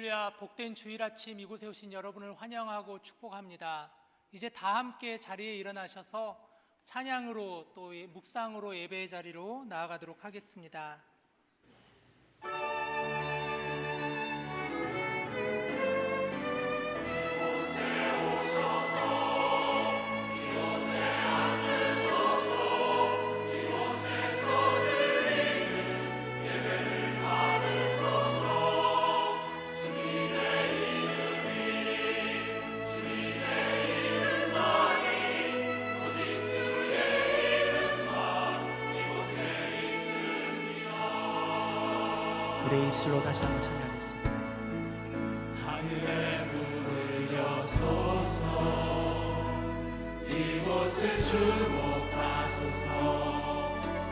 할렐루야. 복된 주일 아침 이곳에 오신 여러분을 환영하고 축복합니다. 이제 다 함께 자리에 일어나셔서 찬양으로 또 묵상으로 예배의 자리로 나아가도록 하겠습니다. 우리의 입술로 다시 한번 찬양하겠습니다. 하늘에 문을 여소서, 이곳을 주목하소서.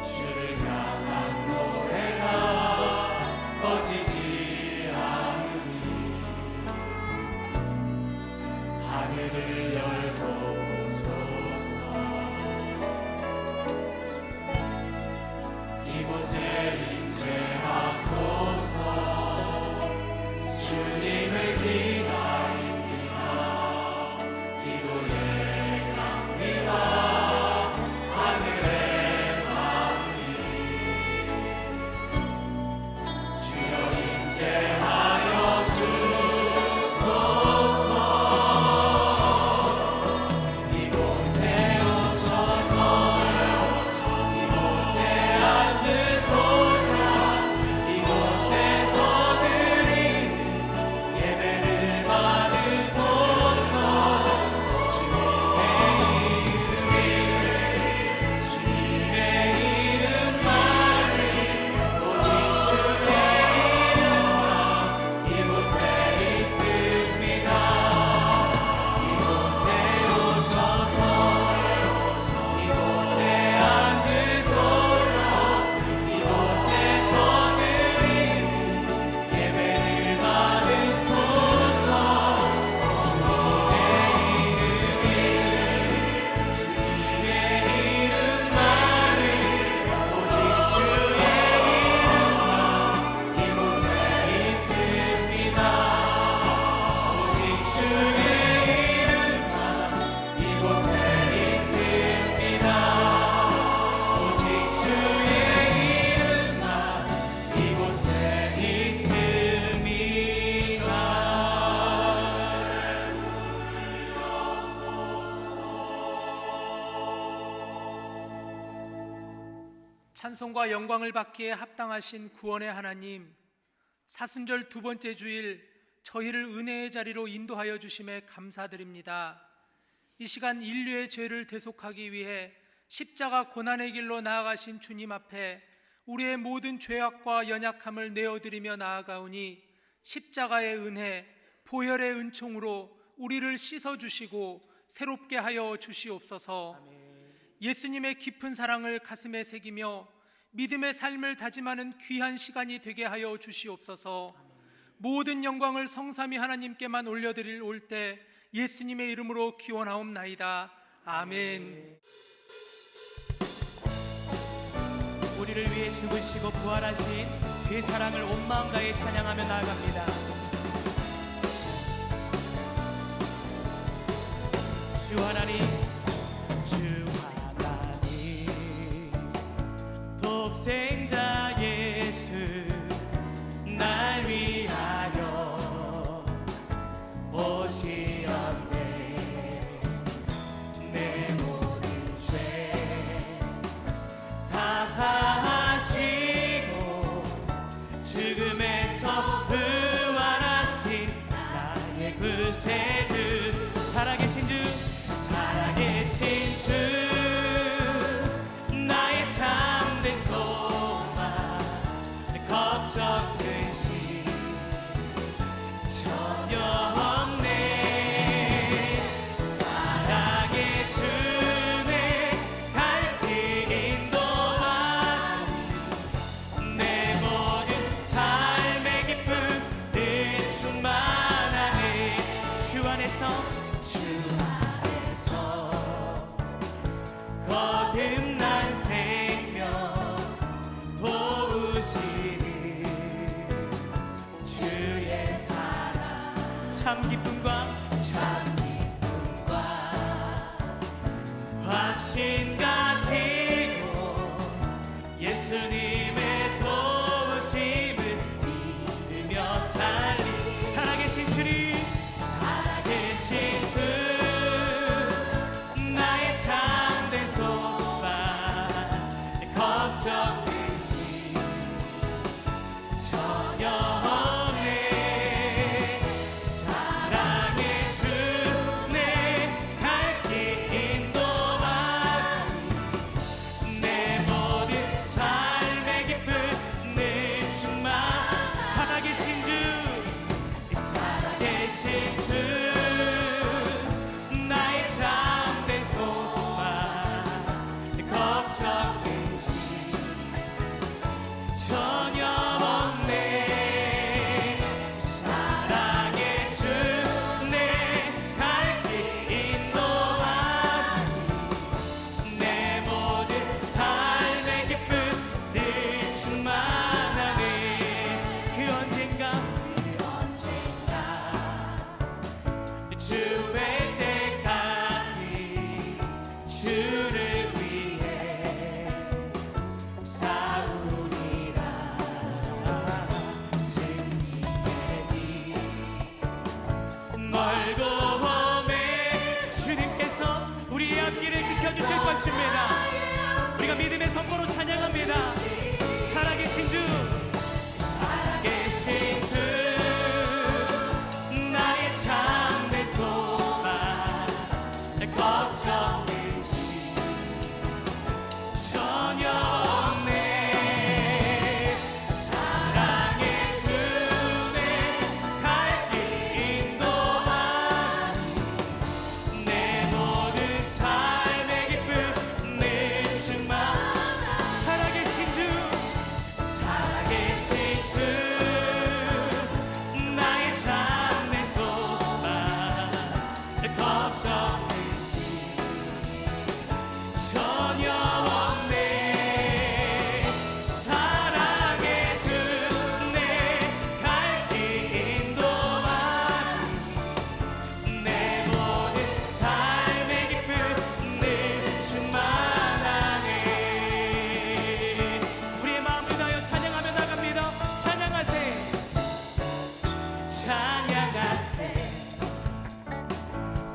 주를 향한 노래가 꺼지지 않으니 하늘을 열고 보소서. 이곳에 임재하소서. 주님을 기다립니다. 기도에 갑니다. 하늘에 가니 주여 임재하여 주소서. 이곳에 오셔서 이곳에 앉으소서. 이곳에서 예배를 받으소서. 주님의 이름만이 오직 주의 이름만 이곳에 있습니다. 이곳에 오셔서 이곳에 앉으소서. 이곳에서 드리는 예배를 받으소서. 주님의 이름만을 오직 주의 이름만 이곳에 있습니다. 오직 주의 이름만 이곳에 있습니다. 오직 주의 이름만 이곳에 있습니다. 찬송과 영광을 받기에 합당하신 구원의 하나님, 사순절 두 번째 주일 저희를 은혜의 자리로 인도하여 주심에 감사드립니다. 이 시간 인류의 죄를 대속하기 위해 십자가 고난의 길로 나아가신 주님 앞에 우리의 모든 죄악과 연약함을 내어드리며 나아가오니 십자가의 은혜, 보혈의 은총으로 우리를 씻어주시고 새롭게 하여 주시옵소서. 예수님의 깊은 사랑을 가슴에 새기며 믿음의 삶을 다짐하는 귀한 시간이 되게 하여 주시옵소서. 모든 영광을 성삼위 하나님께만 올려드릴 올 때 예수님의 이름으로 기원하옵나이다. 아멘. 우리를 위해 죽으시고 부활하신 그 사랑을 온 마음 다해 찬양하며 나아갑니다. 주 하나님, 주 하나님, 독생자 예수 날 위하여 오시었네. 내 모든 죄 다 사하시고 죽음에서 부활하신 나의 구세주, 살아계신 주, 살아계신 주, 나의 참된 소망, 걱정 근심 전혀 없네. 사랑의 주네 갈 길 인도하니 내 모든 삶의 기쁨 늘 충만하네. 주 안에서 거듭난 생명 도우시니 주의 사랑 참 기쁨과 확신 가지고 예수님의 도우심을 믿으며 살리 살아계신 주님 살아계신 주 나의 참된 소망 걱정 의심 전혀 없네 사랑의 주 내 갈 길 인도하니 내 모든 삶의 기쁨을 충만 살아계신 주 살아계신 주 나의 참된 소망 걱정 의심 전혀 없네 사랑의 주 내 갈 길 인도하니 내 모든 삶의 기쁨을 충만하네 그 언젠가 주의 때까지 주를 위해 싸우리라 승리의 길 멀고 험해 주님께서 우리의 앞길을 지켜주실 것입니다. 우리가 믿음의 선포로 찬양합니다. 살아계신 주 살아계신 주 나의 참된 소망 걱정 의심 전혀 없네 사랑의 주 내 갈 길 인도하니 내 모든 삶의 기쁨을 충만 살아계신 주 살아계신 주 나의 참된 소망 걱정 의심 전혀 없네 사랑의 주 내 갈 길 인도하니 내 모든 삶의 기쁨을 충만하네 우리의 마음을 다하여 찬양하며 나갑니다. 찬양하세 찬양하세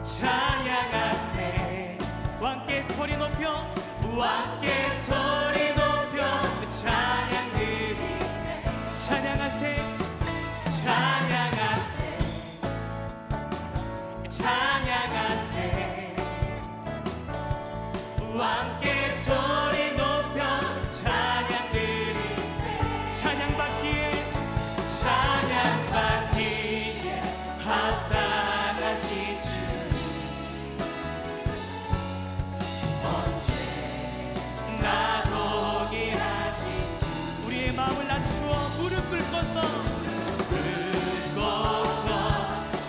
찬양하세 왕께 소리 높여 왕께 소리 높여 찬양 드리세 찬양하세 찬양하세 찬양하세 왕께 소리 높여 찬양 드리세 찬양받기에 찬양받기에 합당하신 주 언제나 동일하신 주 우리의 마음을 낮추어 무릎 꿇고서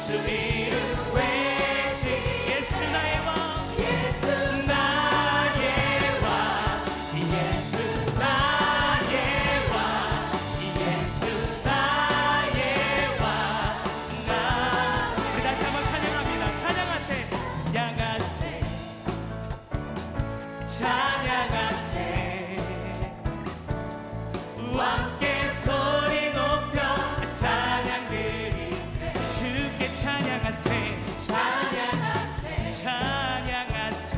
주 이름 외치 예수 나의 왕 예수 나의 왕 예수 나의 왕 예수 나의 왕 우리 다시 한번 찬양합니다. 찬양하세 찬양하세 찬양하세 왕께 소리 높여 찬양 드리세 주께 찬양하세 찬양하세 찬양하세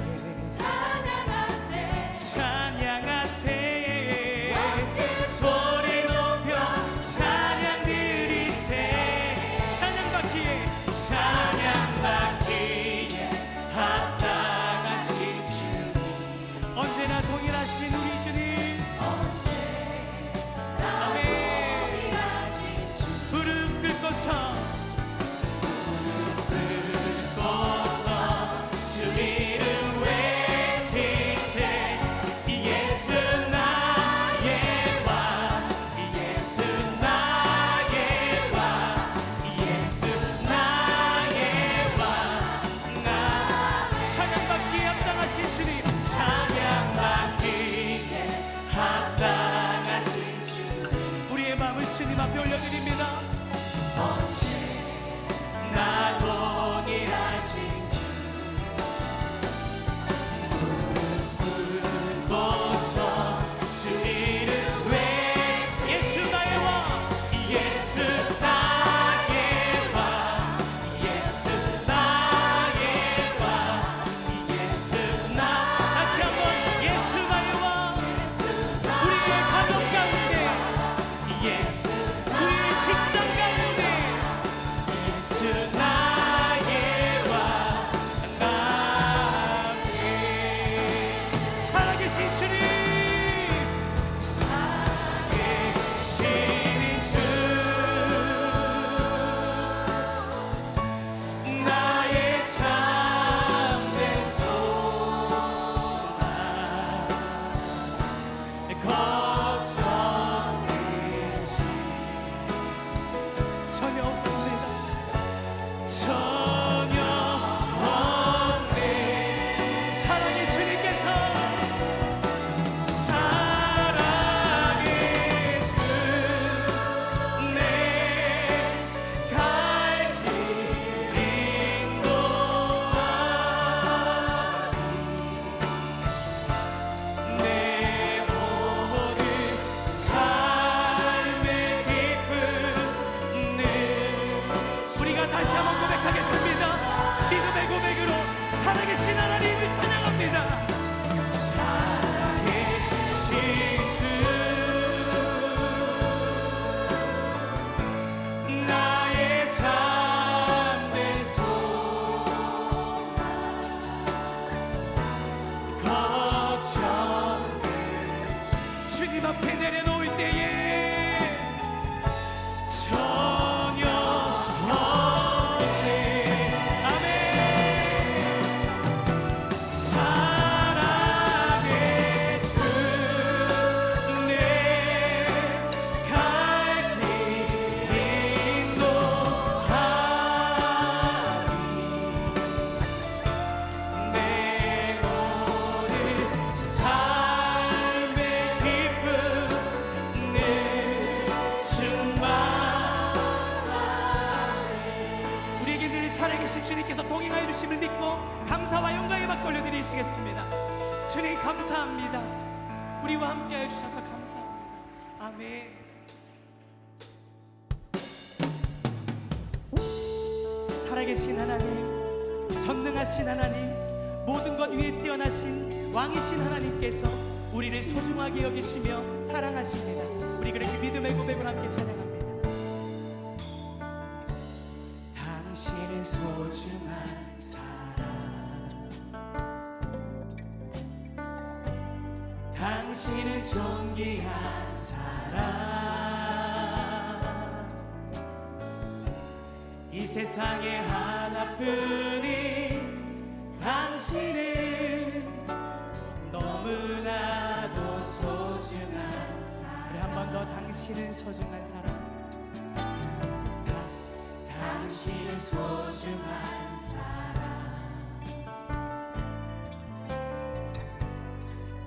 찬양하세 찬양하세 소리 높여 찬양 드리세 찬양받기에 찬양받기에 합당하신 주 언제나 동일하신 우리 주님 아멘 동일하신 주 무릎 꿇고서 긁고서 주 이름 외치세 예수 나의 왕 예수 나의 왕 예수 나의 왕 찬양받기에 합당하신 주님 찬양받기에 합당하신 주 우리의 마음을 주님 앞에 올려드립니다. 언제 다시 한번 고백하겠습니다. 믿음의 고백으로 살아계신 하나님을 찬양합니다. 살아계신 주 나의 잠든 소망 걱정 주님 앞에 내려놓을 때에 전혀 없네. 아멘. 사랑의 주 내 갈 길 인도하리. 내 오늘 삶의 기쁨 늘 충만하네. 우리에게 늘 살아계신 주님께서 동행하여 주심을 믿고 감사와 영광의 박수 올려드리시겠습니다. 주님 감사합니다. 우리와 함께하여 주셔서 감사합니다. 아멘. 살아계신 하나님, 전능하신 하나님, 모든 것 위에 뛰어나신 왕이신 하나님께서 우리를 소중하게 여기시며 사랑하십니다. 우리 그렇게 믿음의 고백을 함께 찬양합니다. 당신은 소중한 사람, 당신은 존귀한 사람, 이 세상에 하나뿐인 당신은 너무나도 소중한 사람. 우리 한 번 더 당신은 소중한 사람. 당신은 소중한 사람,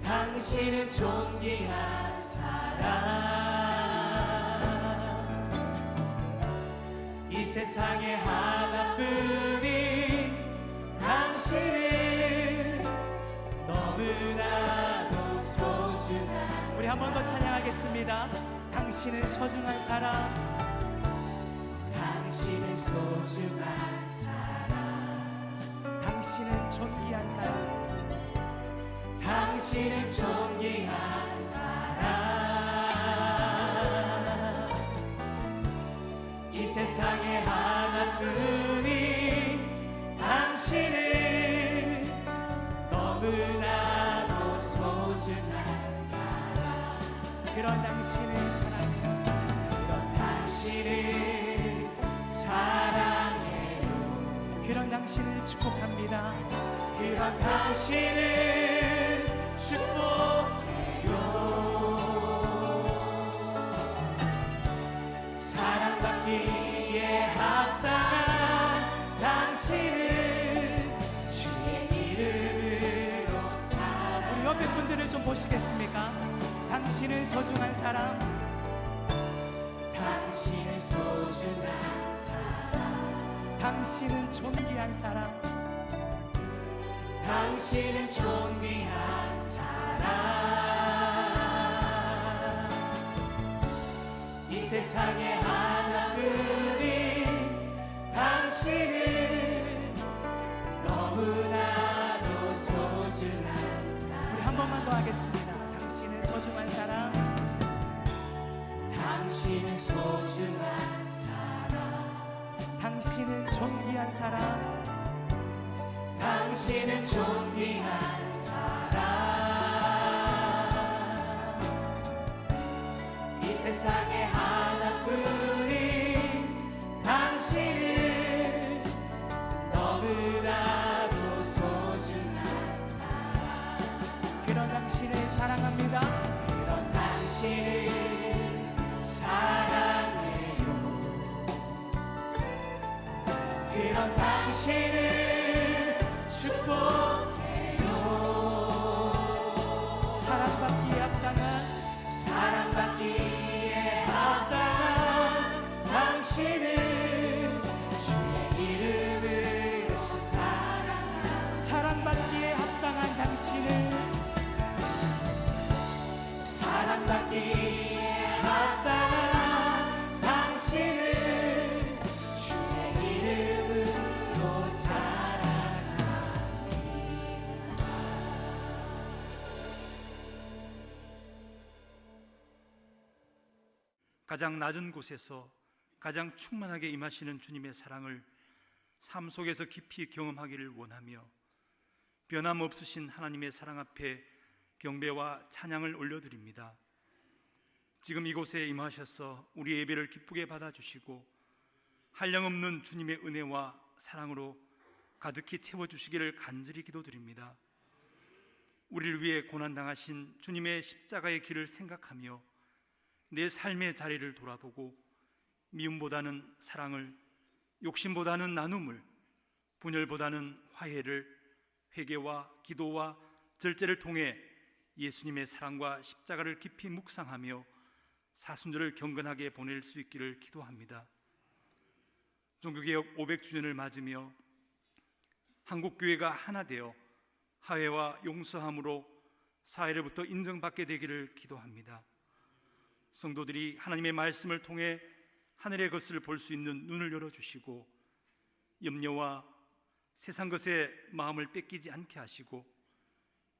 당신은 존귀한 사람, 이 세상에 하나뿐인 당신은 너무나도 소중한. 우리 한 번 더 찬양하겠습니다. 당신은 소중한 사람, 당신은 소중한 사람, 당신은 존귀한 사람, 당신은 존귀한 사람, 이 세상에 하나뿐인 당신은 너무나도 소중한 사람. 그런 당신을 사랑해요. 그런 당신을 사랑해요. 그런 당신을 축복합니다. 그런 당신을 축복해요. 사랑받기에 합당한 당신을 주의 이름으로 사랑. 우리 옆에 분들을 좀 보시겠습니까? 당신은 소중한 사람, 당신은 소중한 사람, 당신은 존귀한 사람, 당신은 존귀한 사람, 이 세상에 하나뿐인 당신은 너무나도 소중한 사람. 우리 한 번만 더 하겠습니다. 당신은 소중한 사람, 당신은 소중한 사람, 당신은 존귀한 사람, 당신은 존귀한 사람, 이 세상에 하나뿐인 당신은 너무나도 소중한 사람. 그런 당신을 사랑합니다. 그런 당신을 사랑해요. 그런 당신을 축복해요. 사랑받기에 합당한, 사랑받기에 합당한 당신을 주의 이름으로 사랑하는. 사랑받기에 합당한 당신을, 사랑받기에 합당한 당신을 주의 이름 가장 낮은 곳에서 가장 충만하게 임하시는 주님의 사랑을 삶 속에서 깊이 경험하기를 원하며 변함없으신 하나님의 사랑 앞에 경배와 찬양을 올려드립니다. 지금 이곳에 임하셔서 우리 예배를 기쁘게 받아주시고 한량없는 주님의 은혜와 사랑으로 가득히 채워주시기를 간절히 기도드립니다. 우리를 위해 고난당하신 주님의 십자가의 길을 생각하며 내 삶의 자리를 돌아보고 미움보다는 사랑을, 욕심보다는 나눔을, 분열보다는 화해를, 회개와 기도와 절제를 통해 예수님의 사랑과 십자가를 깊이 묵상하며 사순절을 경건하게 보낼 수 있기를 기도합니다. 종교개혁 500주년을 맞으며 한국교회가 하나 되어 화해와 용서함으로 사회로부터 인정받게 되기를 기도합니다. 성도들이 하나님의 말씀을 통해 하늘의 것을 볼 수 있는 눈을 열어주시고 염려와 세상 것에 마음을 뺏기지 않게 하시고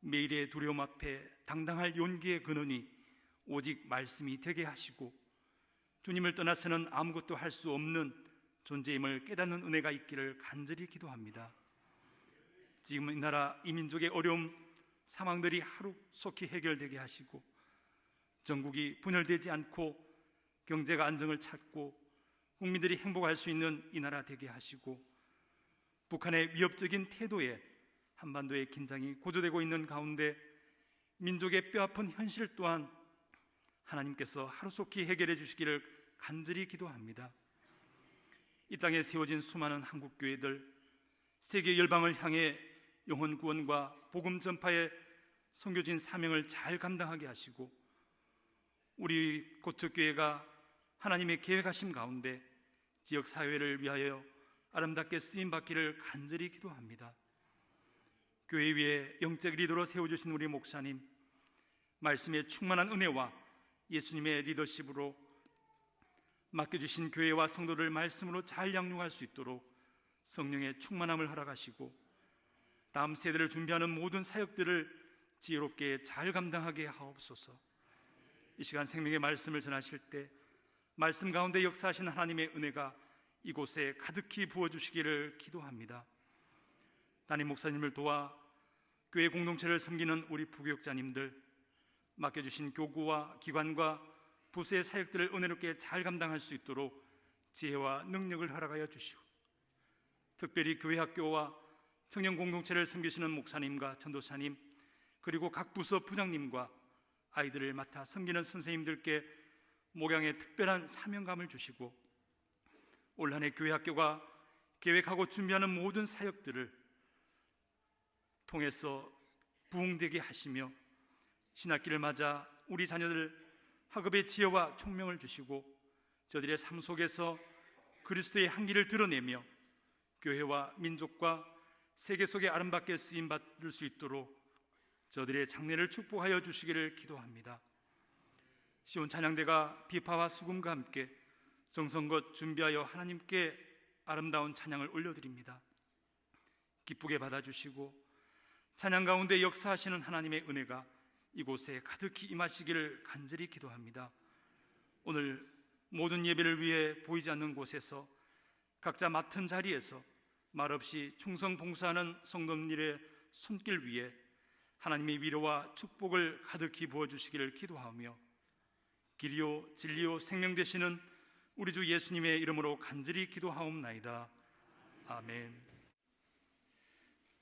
매일의 두려움 앞에 당당할 용기의 근원이 오직 말씀이 되게 하시고 주님을 떠나서는 아무것도 할 수 없는 존재임을 깨닫는 은혜가 있기를 간절히 기도합니다. 지금 이 나라 이 민족의 어려움 사망들이 하루속히 해결되게 하시고 전국이 분열되지 않고 경제가 안정을 찾고 국민들이 행복할 수 있는 이 나라 되게 하시고 북한의 위협적인 태도에 한반도의 긴장이 고조되고 있는 가운데 민족의 뼈아픈 현실 또한 하나님께서 하루속히 해결해 주시기를 간절히 기도합니다. 이 땅에 세워진 수많은 한국교회들, 세계 열방을 향해 영혼 구원과 복음 전파의 선교진 사명을 잘 감당하게 하시고 우리 고척교회가 하나님의 계획하심 가운데 지역사회를 위하여 아름답게 쓰임받기를 간절히 기도합니다. 교회 위에 영적 리더로 세워주신 우리 목사님, 말씀의 충만한 은혜와 예수님의 리더십으로 맡겨주신 교회와 성도를 말씀으로 잘 양육할 수 있도록 성령의 충만함을 허락하시고 다음 세대를 준비하는 모든 사역들을 지혜롭게 잘 감당하게 하옵소서. 이 시간 생명의 말씀을 전하실 때 말씀 가운데 역사하신 하나님의 은혜가 이곳에 가득히 부어주시기를 기도합니다. 담임 목사님을 도와 교회 공동체를 섬기는 우리 부교육자님들, 맡겨주신 교구와 기관과 부서의 사역들을 은혜롭게 잘 감당할 수 있도록 지혜와 능력을 허락하여 주시고 특별히 교회 학교와 청년 공동체를 섬기시는 목사님과 전도사님 그리고 각 부서 부장님과 아이들을 맡아 섬기는 선생님들께 목양의 특별한 사명감을 주시고 올 한해 교회 학교가 계획하고 준비하는 모든 사역들을 통해서 부흥되게 하시며 신학기를 맞아 우리 자녀들 학업의 지혜와 총명을 주시고 저들의 삶 속에서 그리스도의 향기를 드러내며 교회와 민족과 세계 속에 아름답게 쓰임받을 수 있도록 저들의 장래를 축복하여 주시기를 기도합니다. 시온 찬양대가 비파와 수금과 함께 정성껏 준비하여 하나님께 아름다운 찬양을 올려드립니다. 기쁘게 받아주시고 찬양 가운데 역사하시는 하나님의 은혜가 이곳에 가득히 임하시기를 간절히 기도합니다. 오늘 모든 예배를 위해 보이지 않는 곳에서 각자 맡은 자리에서 말없이 충성 봉사하는 성도님의 손길 위에 하나님의 위로와 축복을 가득히 부어주시기를 기도하며 길이요 진리요 생명 되시는 우리 주 예수님의 이름으로 간절히 기도하옵나이다. 아멘.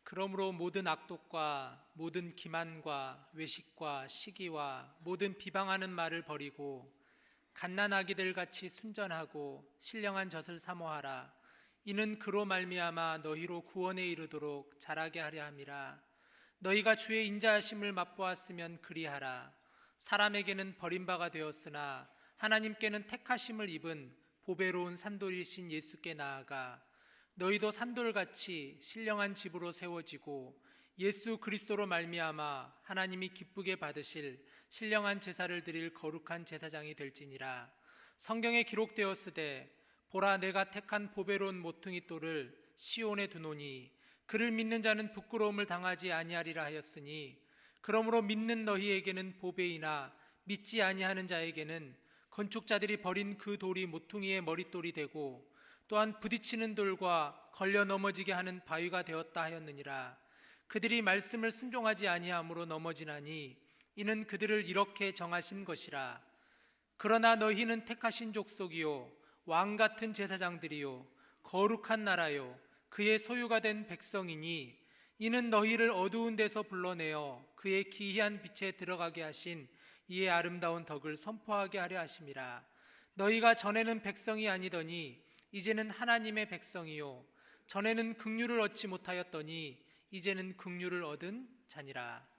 그러므로 모든 악독과 모든 기만과 외식과 시기와 모든 비방하는 말을 버리고 갓난아기들 같이 순전하고 신령한 젖을 사모하라. 이는 그로 말미암아 너희로 구원에 이르도록 자라게 하려 함이라. 너희가 주의 인자하심을 맛보았으면 그리하라. 사람에게는 버림바가 되었으나 하나님께는 택하심을 입은 보배로운 산돌이신 예수께 나아가 너희도 산돌같이 신령한 집으로 세워지고 예수 그리스도로 말미암아 하나님이 기쁘게 받으실 신령한 제사를 드릴 거룩한 제사장이 될지니라. 성경에 기록되었으되 보라 내가 택한 보배로운 모퉁이 돌을 시온에 두노니 그를 믿는 자는 부끄러움을 당하지 아니하리라 하였으니 그러므로 믿는 너희에게는 보배이나 믿지 아니하는 자에게는 건축자들이 버린 그 돌이 모퉁이의 머릿돌이 되고 또한 부딪히는 돌과 걸려 넘어지게 하는 바위가 되었다 하였느니라. 그들이 말씀을 순종하지 아니함으로 넘어지나니 이는 그들을 이렇게 정하신 것이라. 그러나 너희는 택하신 족속이요 왕 같은 제사장들이요 거룩한 나라요 그의 소유가 된 백성이니 이는 너희를 어두운 데서 불러내어 그의 기이한 빛에 들어가게 하신 이의 아름다운 덕을 선포하게 하려 하심이라. 너희가 전에는 백성이 아니더니 이제는 하나님의 백성이요 전에는 긍휼을 얻지 못하였더니 이제는 긍휼을 얻은 자니라.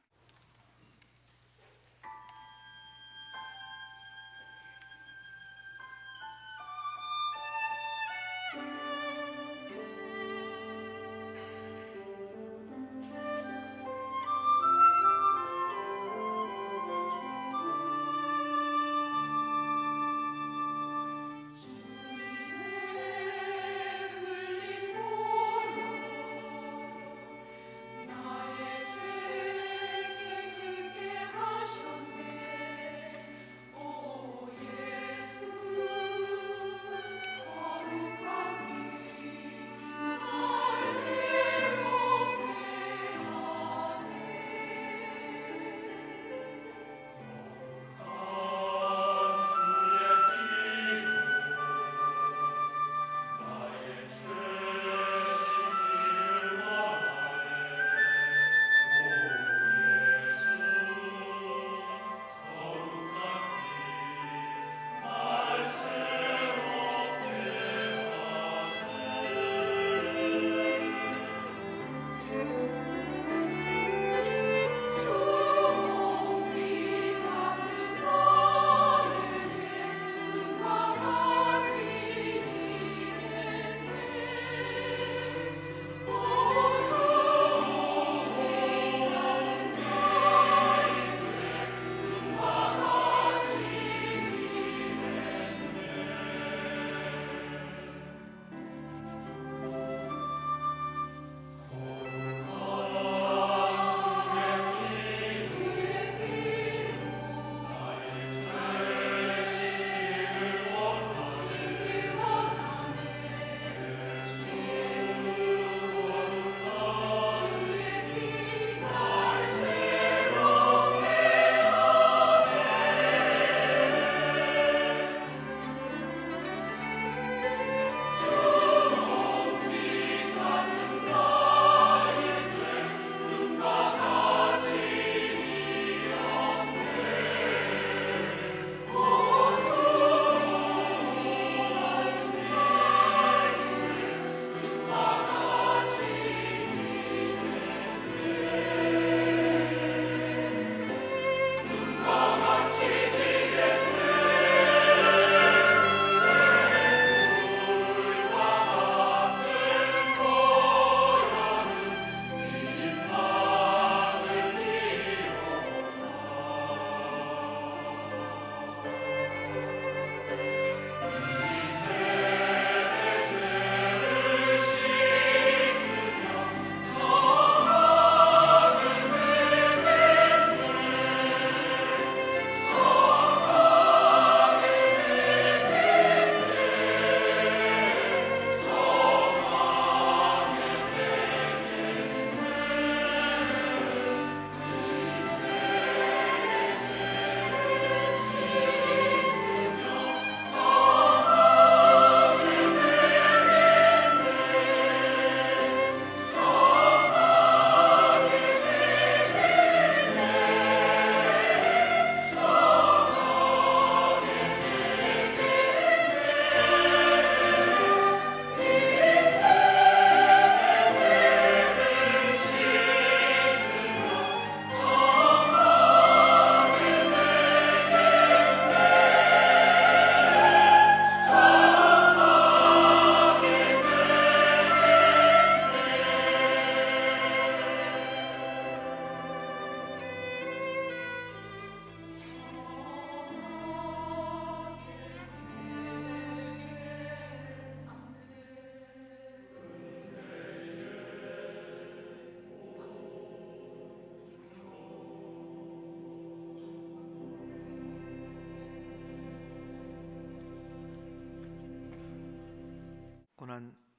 나의 죄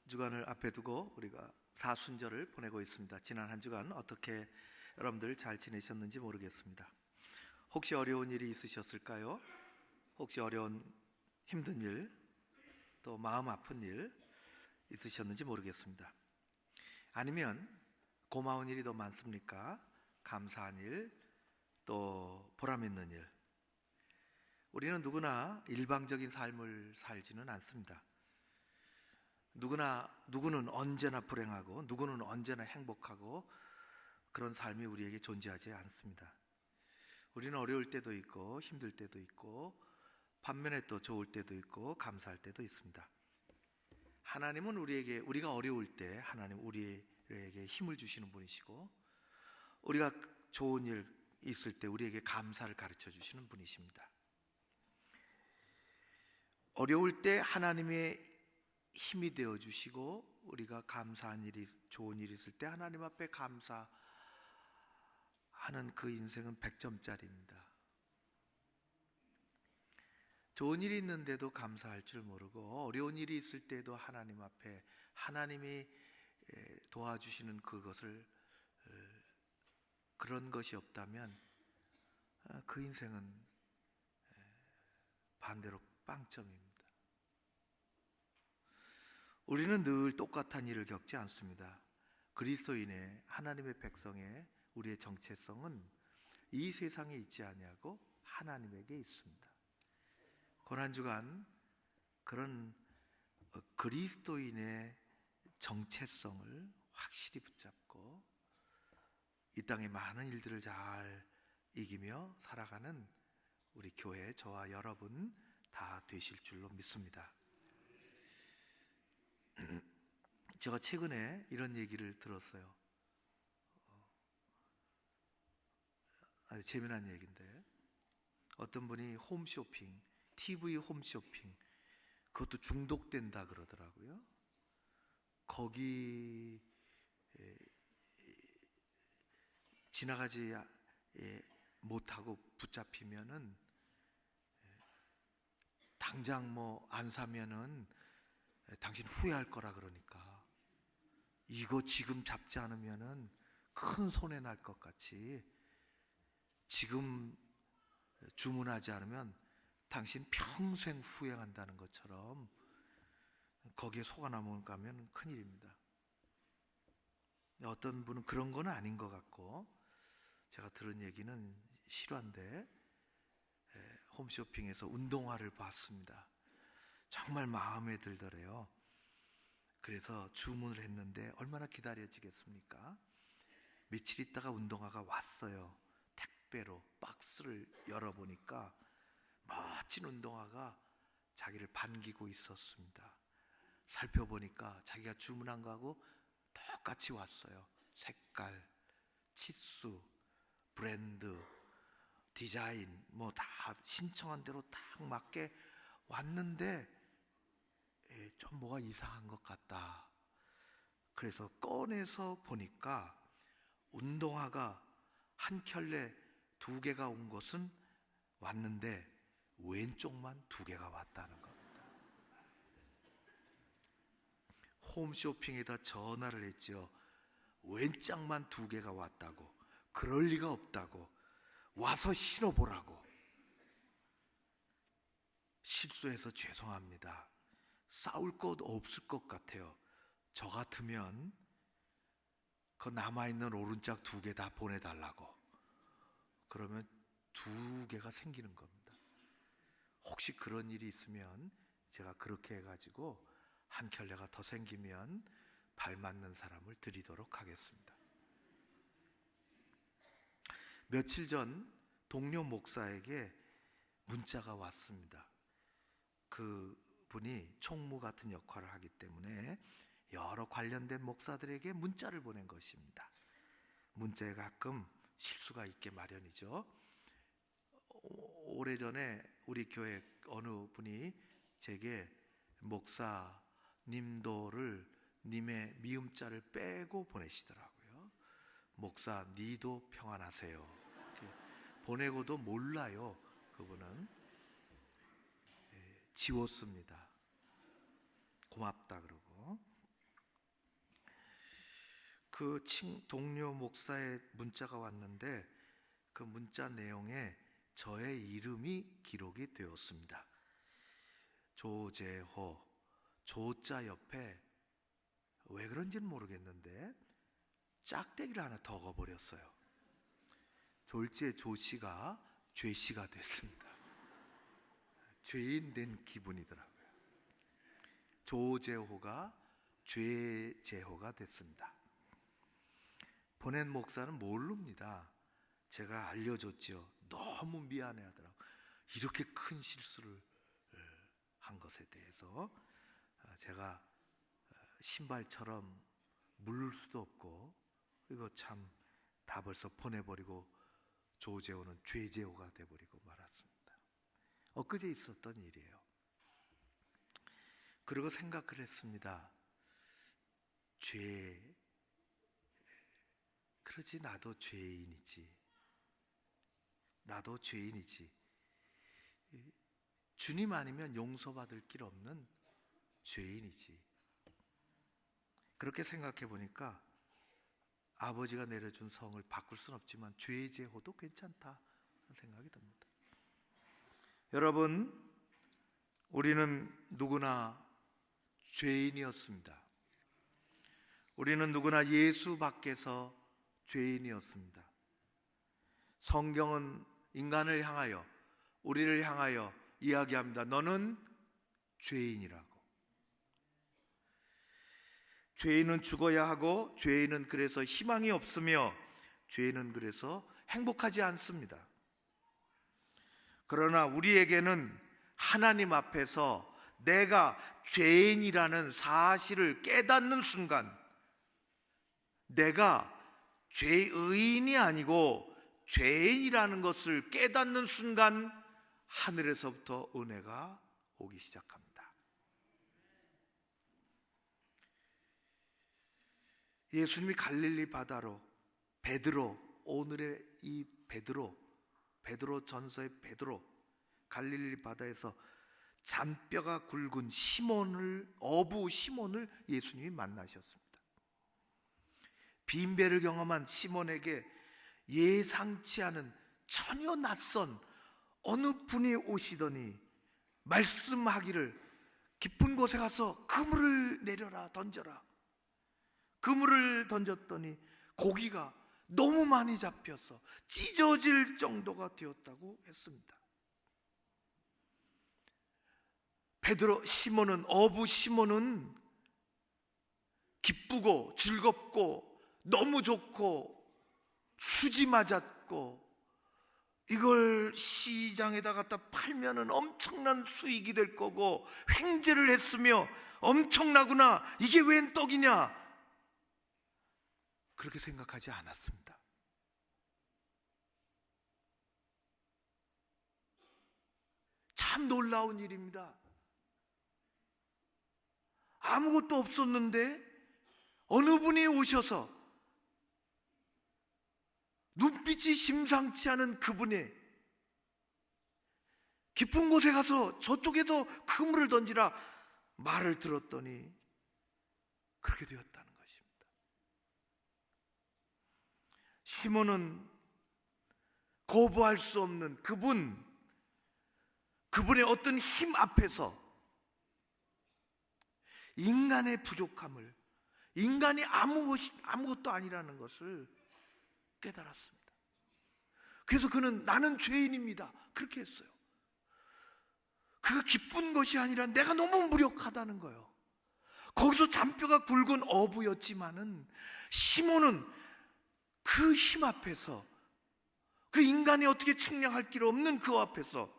주간을 앞에 두고 우리가 사순절을 보내고 있습니다. 지난 한 주간 어떻게 여러분들 잘 지내셨는지 모르겠습니다. 혹시 어려운 일이 있으셨을까요? 혹시 어려운 힘든 일, 또 마음 아픈 일 있으셨는지 모르겠습니다. 아니면 고마운 일이 더 많습니까? 감사한 일, 또 보람 있는 일. 우리는 누구나 일방적인 삶을 살지는 않습니다. 누구는 언제나 불행하고 누구는 언제나 행복하고 그런 삶이 우리에게 존재하지 않습니다. 우리는 어려울 때도 있고 힘들 때도 있고 반면에 또 좋을 때도 있고 감사할 때도 있습니다. 하나님은 우리가 어려울 때 하나님 우리에게 힘을 주시는 분이시고, 우리가 좋은 일 있을 때 우리에게 감사를 가르쳐 주시는 분이십니다. 어려울 때 하나님의 힘이 되어 주시고, 우리가 감사한 일이, 좋은 일이 있을 때 하나님 앞에 감사하는 그 인생은 100점짜리입니다. 좋은 일이 있는데도 감사할 줄 모르고 어려운 일이 있을 때도 하나님 앞에 하나님이 도와주시는 그런 것이 없다면 그 인생은 반대로 빵점입니다. 우리는 늘 똑같은 일을 겪지 않습니다. 그리스도인의, 하나님의 백성의 우리의 정체성은 이 세상에 있지 아니하고 하나님에게 있습니다. 고난주간 그런 그리스도인의 정체성을 확실히 붙잡고 이 땅의 많은 일들을 잘 이기며 살아가는 우리 교회, 저와 여러분 다 되실 줄로 믿습니다. 제가 최근에 이런 얘기를 들었어요. 아주 재미난 얘기인데, 어떤 분이 홈쇼핑, TV 홈쇼핑, 그것도 중독된다 그러더라고요. 거기 지나가지 못하고 붙잡히면은 당장 뭐 안 사면은 당신 후회할 거라 그러니까 이거 지금 잡지 않으면은 큰 손해 날 것 같이 지금 주문하지 않으면 당신 평생 후회한다는 것처럼 거기에 속아 넘어가면 큰일입니다. 어떤 분은 그런 건 아닌 것 같고, 제가 들은 얘기는 실화인데 홈쇼핑에서 운동화를 봤습니다. 정말 마음에 들더래요. 그래서 주문을 했는데 얼마나 기다려지겠습니까? 며칠 있다가 운동화가 왔어요. 택배로 박스를 열어보니까 멋진 운동화가 자기를 반기고 있었습니다. 살펴보니까 자기가 주문한 거하고 똑같이 왔어요. 색깔, 치수, 브랜드, 디자인 뭐 다 신청한 대로 딱 맞게 왔는데 좀 뭐가 이상한 것 같다. 그래서 꺼내서 보니까 운동화가 한 켤레 2개가 온 것은 왔는데 왼쪽만 2개가 왔다는 겁니다. 홈쇼핑에다 전화를 했죠. 왼짝만 2개가 왔다고, 그럴 리가 없다고, 와서 신어보라고. 실수해서 죄송합니다. 싸울 것 없을 것 같아요. 저 같으면 그 남아있는 오른짝 2개 다 보내달라고. 그러면 2개가 생기는 겁니다. 혹시 그런 일이 있으면 제가 그렇게 해가지고 한 켤레가 더 생기면 발 맞는 사람을 드리도록 하겠습니다. 며칠 전 동료 목사에게 문자가 왔습니다. 그분이 총무 같은 역할을 하기 때문에 여러 관련된 목사들에게 문자를 보낸 것입니다. 문자에 가끔 실수가 있게 마련이죠. 오래전에 우리 교회 어느 분이 제게 목사님도를 님의 미음자를 빼고 보내시더라고요. 목사 니도 평안하세요. 이렇게 보내고도 몰라요. 그분은 지웠습니다. 고맙다 그러고. 그 동료 목사의 문자가 왔는데 그 문자 내용에 저의 이름이 기록이 되었습니다. 조재호, 조자 옆에 왜 그런지는 모르겠는데 짝대기를 하나 더 넣어버렸어요. 졸지에 조씨가 죄씨가 됐습니다. 죄인 된 기분이더라고요. 조재호가 죄재호가 됐습니다. 보낸 목사는 모릅니다. 제가 알려줬지요. 너무 미안해 하더라고요. 이렇게 큰 실수를 한 것에 대해서 제가 신발처럼 물을 수도 없고, 이거 참 다 벌써 보내버리고 조재호는 죄재호가 돼버리고 말았습니다. 엊그제 있었던 일이에요. 그리고 생각을 했습니다. 그러지, 나도 죄인이지. 나도 죄인이지. 주님 아니면 용서받을 길 없는 죄인이지. 그렇게 생각해 보니까 아버지가 내려준 성을 바꿀 순 없지만 죄제호도 괜찮다 생각이 듭니다. 여러분, 우리는 누구나 죄인이었습니다. 우리는 누구나 예수 밖에서 죄인이었습니다. 성경은 인간을 향하여, 우리를 향하여 이야기합니다. 너는 죄인이라고. 죄인은 죽어야 하고, 죄인은 그래서 희망이 없으며, 죄인은 그래서 행복하지 않습니다. 그러나 우리에게는 하나님 앞에서 내가 죄인이라는 사실을 깨닫는 순간, 내가 죄의인이 아니고 죄인이라는 것을 깨닫는 순간 하늘에서부터 은혜가 오기 시작합니다. 예수님이 갈릴리 바다로, 베드로, 오늘의 이 베드로 전서의 베드로, 갈릴리 바다에서 잔뼈가 굵은 어부 시몬을 예수님이 만나셨습니다. 빈배를 경험한 시몬에게 예상치 않은 전혀 낯선 어느 분이 오시더니 말씀하기를, 깊은 곳에 가서 그물을 내려라, 던져라. 그물을 던졌더니 고기가 너무 많이 잡혀서 찢어질 정도가 되었다고 했습니다. 어부 시몬은 기쁘고 즐겁고 너무 좋고 수지 맞았고, 이걸 시장에다 갖다 팔면은 엄청난 수익이 될 거고, 횡재를 했으며 엄청나구나, 이게 웬 떡이냐, 그렇게 생각하지 않았습니다. 참 놀라운 일입니다. 아무것도 없었는데 어느 분이 오셔서 눈빛이 심상치 않은 그분의 깊은 곳에 가서 저쪽에서 그물을 던지라 말을 들었더니 그렇게 되었다는 것입니다. 시몬은 거부할 수 없는 그분의 어떤 힘 앞에서 인간의 부족함을, 인간이 아무것도 아니라는 것을 깨달았습니다. 그래서 그는 나는 죄인입니다, 그렇게 했어요. 그가 기쁜 것이 아니라 내가 너무 무력하다는 거예요. 거기서 잔뼈가 굵은 어부였지만은 시몬은 그 힘 앞에서, 그 인간이 어떻게 측량할 길 없는 그 앞에서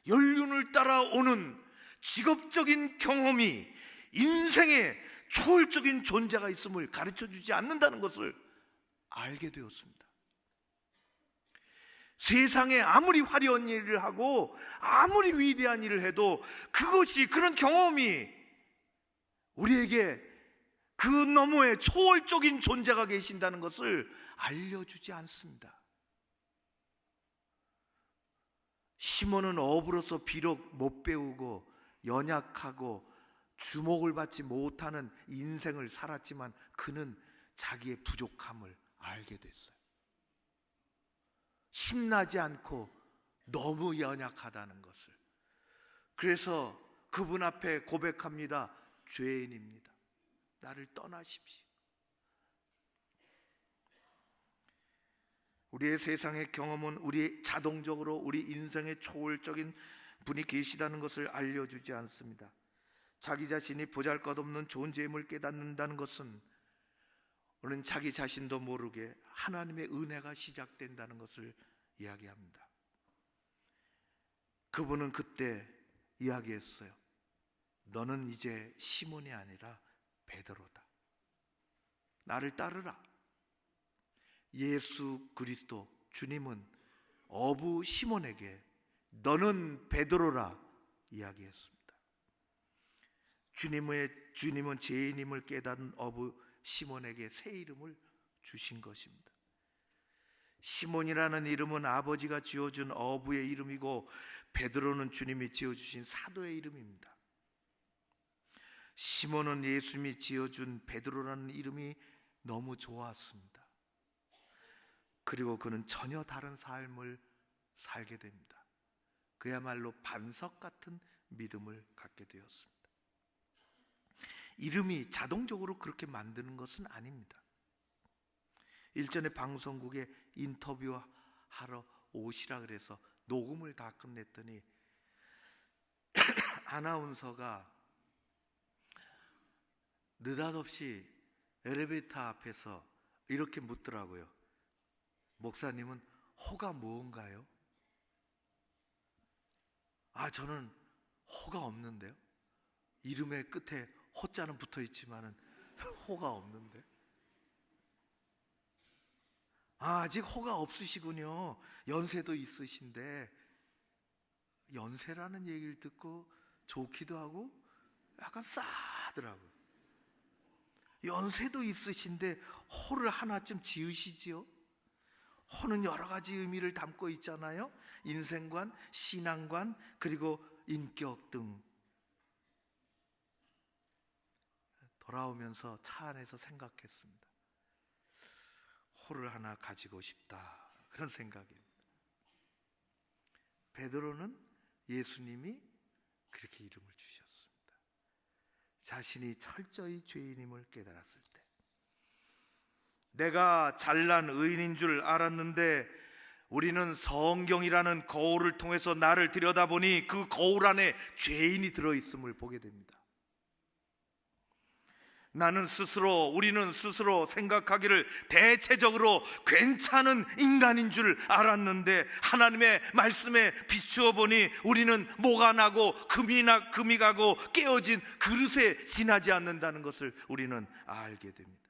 연륜을 따라오는 직업적인 경험이 인생의 초월적인 존재가 있음을 가르쳐주지 않는다는 것을 알게 되었습니다. 세상에 아무리 화려한 일을 하고 아무리 위대한 일을 해도 그런 경험이 우리에게 그 너머에 초월적인 존재가 계신다는 것을 알려주지 않습니다. 시몬은 어부로서 비록 못 배우고 연약하고 주목을 받지 못하는 인생을 살았지만 그는 자기의 부족함을 알게 됐어요. 신나지 않고 너무 연약하다는 것을. 그래서 그분 앞에 고백합니다. 죄인입니다. 나를 떠나십시오. 우리의 세상의 경험은 우리 자동적으로 우리 인생의 초월적인 분이 계시다는 것을 알려주지 않습니다. 자기 자신이 보잘것없는 존재임을 깨닫는다는 것은 우리는 자기 자신도 모르게 하나님의 은혜가 시작된다는 것을 이야기합니다. 그분은 그때 이야기했어요. 너는 이제 시몬이 아니라 베드로다. 나를 따르라. 예수 그리스도 주님은 어부 시몬에게 너는 베드로라 이야기했습니다. 주님은 죄인임을 깨닫은 어부 시몬에게 새 이름을 주신 것입니다. 시몬이라는 이름은 아버지가 지어준 어부의 이름이고, 베드로는 주님이 지어주신 사도의 이름입니다. 시몬은 예수님이 지어준 베드로라는 이름이 너무 좋았습니다. 그리고 그는 전혀 다른 삶을 살게 됩니다. 그야말로 반석 같은 믿음을 갖게 되었습니다. 이름이 자동적으로 그렇게 만드는 것은 아닙니다. 일전에 방송국에 인터뷰하러 오시라 그래서 녹음을 다 끝냈더니 아나운서가 느닷없이 엘리베이터 앞에서 이렇게 묻더라고요. 목사님은 호가 무언가요? 저는 호가 없는데요. 이름의 끝에 호자는 붙어 있지만은 호가 없는데. 아직 호가 없으시군요. 연세도 있으신데. 연세라는 얘기를 듣고 좋기도 하고 약간 싸하더라고요. 연세도 있으신데 호를 하나쯤 지으시지요? 호는 여러 가지 의미를 담고 있잖아요. 인생관, 신앙관, 그리고 인격 등. 돌아오면서 차 안에서 생각했습니다. 호를 하나 가지고 싶다, 그런 생각입니다. 베드로는 예수님이 그렇게 이름을 주셨습니다. 자신이 철저히 죄인임을 깨달았을 때, 내가 잘난 의인인 줄 알았는데 우리는 성경이라는 거울을 통해서 나를 들여다보니 그 거울 안에 죄인이 들어있음을 보게 됩니다. 우리는 스스로 생각하기를 대체적으로 괜찮은 인간인 줄 알았는데 하나님의 말씀에 비추어 보니 우리는 모가 나고 금이 가고 깨어진 그릇에 지나지 않는다는 것을 우리는 알게 됩니다.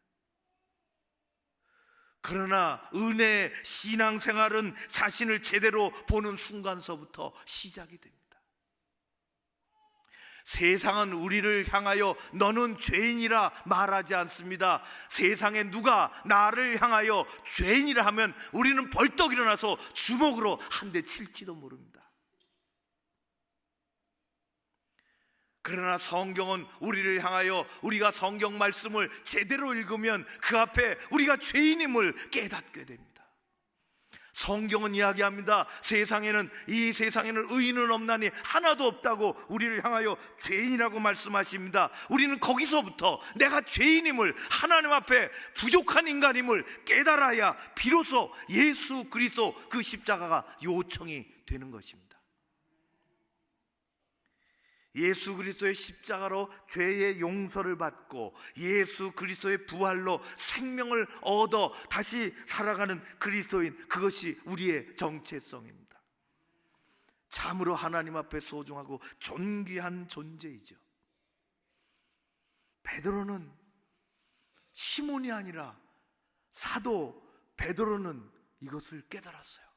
그러나 은혜의 신앙생활은 자신을 제대로 보는 순간서부터 시작이 됩니다. 세상은 우리를 향하여 너는 죄인이라 말하지 않습니다. 세상에 누가 나를 향하여 죄인이라 하면 우리는 벌떡 일어나서 주먹으로 한 대 칠지도 모릅니다. 그러나 성경은 우리를 향하여 우리가 성경 말씀을 제대로 읽으면 그 앞에 우리가 죄인임을 깨닫게 됩니다. 성경은 이야기합니다. 이 세상에는 의인은 없나니 하나도 없다고 우리를 향하여 죄인이라고 말씀하십니다. 우리는 거기서부터 내가 죄인임을, 하나님 앞에 부족한 인간임을 깨달아야 비로소 예수 그리스도 그 십자가가 요청이 되는 것입니다. 예수 그리스도의 십자가로 죄의 용서를 받고 예수 그리스도의 부활로 생명을 얻어 다시 살아가는 그리스도인, 그것이 우리의 정체성입니다. 참으로 하나님 앞에 소중하고 존귀한 존재이죠. 베드로는 시몬이 아니라 사도 베드로는 이것을 깨달았어요.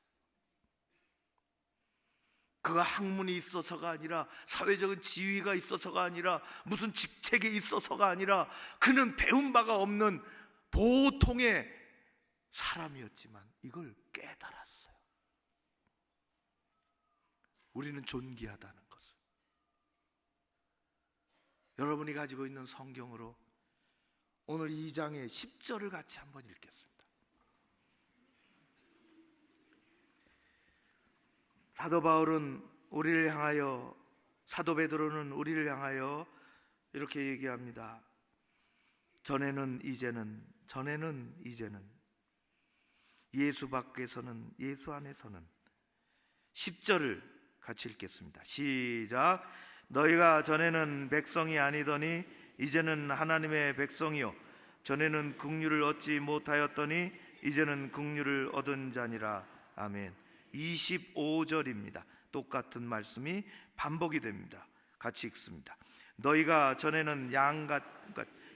그가 학문이 있어서가 아니라, 사회적인 지위가 있어서가 아니라, 무슨 직책에 있어서가 아니라, 그는 배운 바가 없는 보통의 사람이었지만 이걸 깨달았어요. 우리는 존귀하다는 것을. 여러분이 가지고 있는 성경으로 오늘 2장의 10절을 같이 한번 읽겠습니다. 사도 바울은 우리를 향하여, 사도 베드로는 우리를 향하여 이렇게 얘기합니다. 전에는 이제는 예수 밖에서는, 예수 안에서는. 10절을 같이 읽겠습니다. 시작. 너희가 전에는 백성이 아니더니 이제는 하나님의 백성이요, 전에는 긍휼을 얻지 못하였더니 이제는 긍휼을 얻은 자니라. 아멘. 25절입니다. 똑같은 말씀이 반복이 됩니다. 같이 읽습니다. 너희가 전에는 양같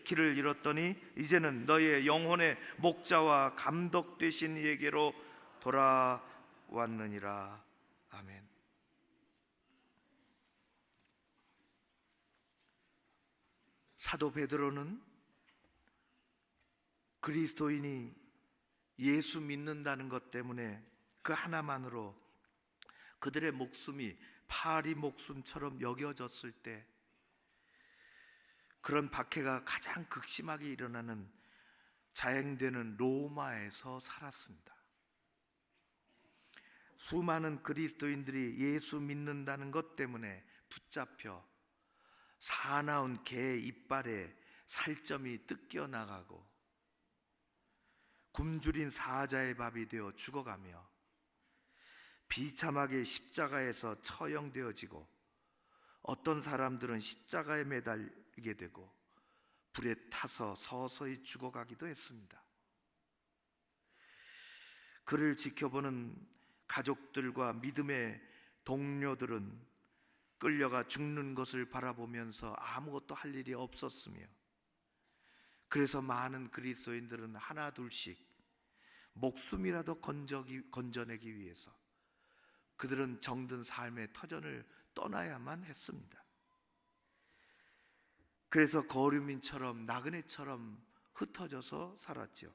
길을 잃었더니 이제는 너희의 영혼의 목자와 감독 되신 이에게로 돌아왔느니라. 아멘. 사도 베드로는 그리스도인이 예수 믿는다는 것 때문에 그 하나만으로 그들의 목숨이 파리 목숨처럼 여겨졌을 때, 그런 박해가 가장 극심하게 일어나는 자행되는 로마에서 살았습니다. 수많은 그리스도인들이 예수 믿는다는 것 때문에 붙잡혀 사나운 개 이빨에 살점이 뜯겨나가고 굶주린 사자의 밥이 되어 죽어가며 비참하게 십자가에서 처형되어지고, 어떤 사람들은 십자가에 매달리게 되고 불에 타서 서서히 죽어가기도 했습니다. 그를 지켜보는 가족들과 믿음의 동료들은 끌려가 죽는 것을 바라보면서 아무것도 할 일이 없었으며, 그래서 많은 그리스도인들은 하나 둘씩 목숨이라도 건져내기 위해서 그들은 정든 삶의 터전을 떠나야만 했습니다. 그래서 거류민처럼, 나그네처럼 흩어져서 살았죠.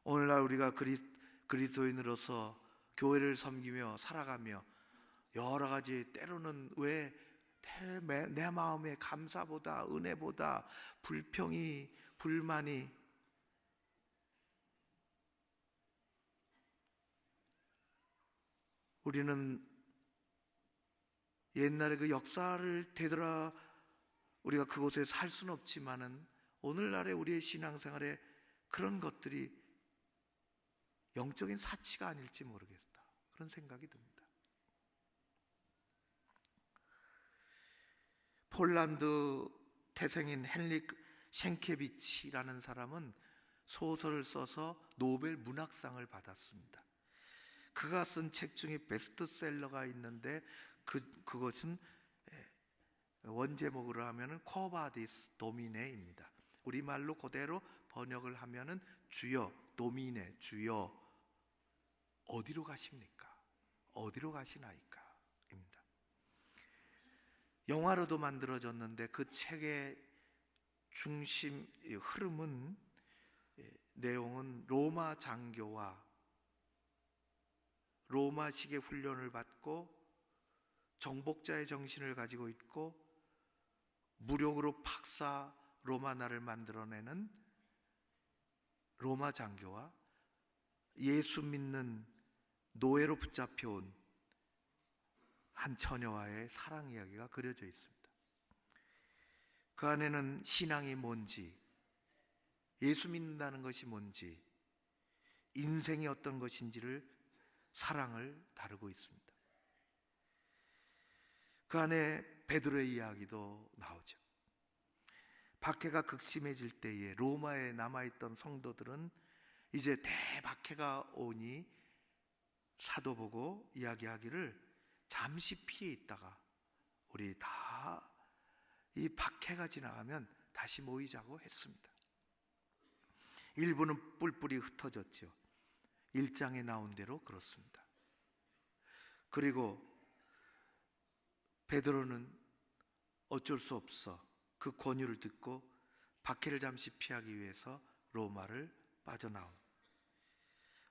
오늘날 우리가 그리스도인으로서 교회를 섬기며 살아가며 여러 가지, 때로는 왜 내 마음에 감사보다, 은혜보다 불평이, 불만이, 우리는 옛날에 그 역사를 되돌아 우리가 그곳에 살 수는 없지만은 오늘날의 우리의 신앙생활에 그런 것들이 영적인 사치가 아닐지 모르겠다, 그런 생각이 듭니다. 폴란드 태생인 헨리크 셴케비치라는 사람은 소설을 써서 노벨 문학상을 받았습니다. 그가 쓴 책 중에 베스트셀러가 있는데 그것은 원제목으로 하면은 쿼바디스 도미네입니다. 우리말로 그대로 번역을 하면은 주여, 도미네, 주여 어디로 가십니까? 어디로 가시나이까? 입니다. 영화로도 만들어졌는데 그 책의 중심 흐름은, 내용은 로마 장교와 로마식의 훈련을 받고 정복자의 정신을 가지고 있고 무력으로 박사 로마나를 만들어내는 로마 장교와 예수 믿는 노예로 붙잡혀온 한 처녀와의 사랑 이야기가 그려져 있습니다. 그 안에는 신앙이 뭔지, 예수 믿는다는 것이 뭔지, 인생이 어떤 것인지를, 사랑을 다루고 있습니다. 그 안에 베드로의 이야기도 나오죠. 박해가 극심해질 때에 로마에 남아있던 성도들은 이제 대박해가 오니 사도 보고 이야기하기를 잠시 피해 있다가 우리 다 이 박해가 지나가면 다시 모이자고 했습니다. 일부는 뿔뿔이 흩어졌죠. 1장에 나온 대로 그렇습니다. 그리고 베드로는 어쩔 수 없어 그 권유를 듣고 박해를 잠시 피하기 위해서 로마를 빠져나온,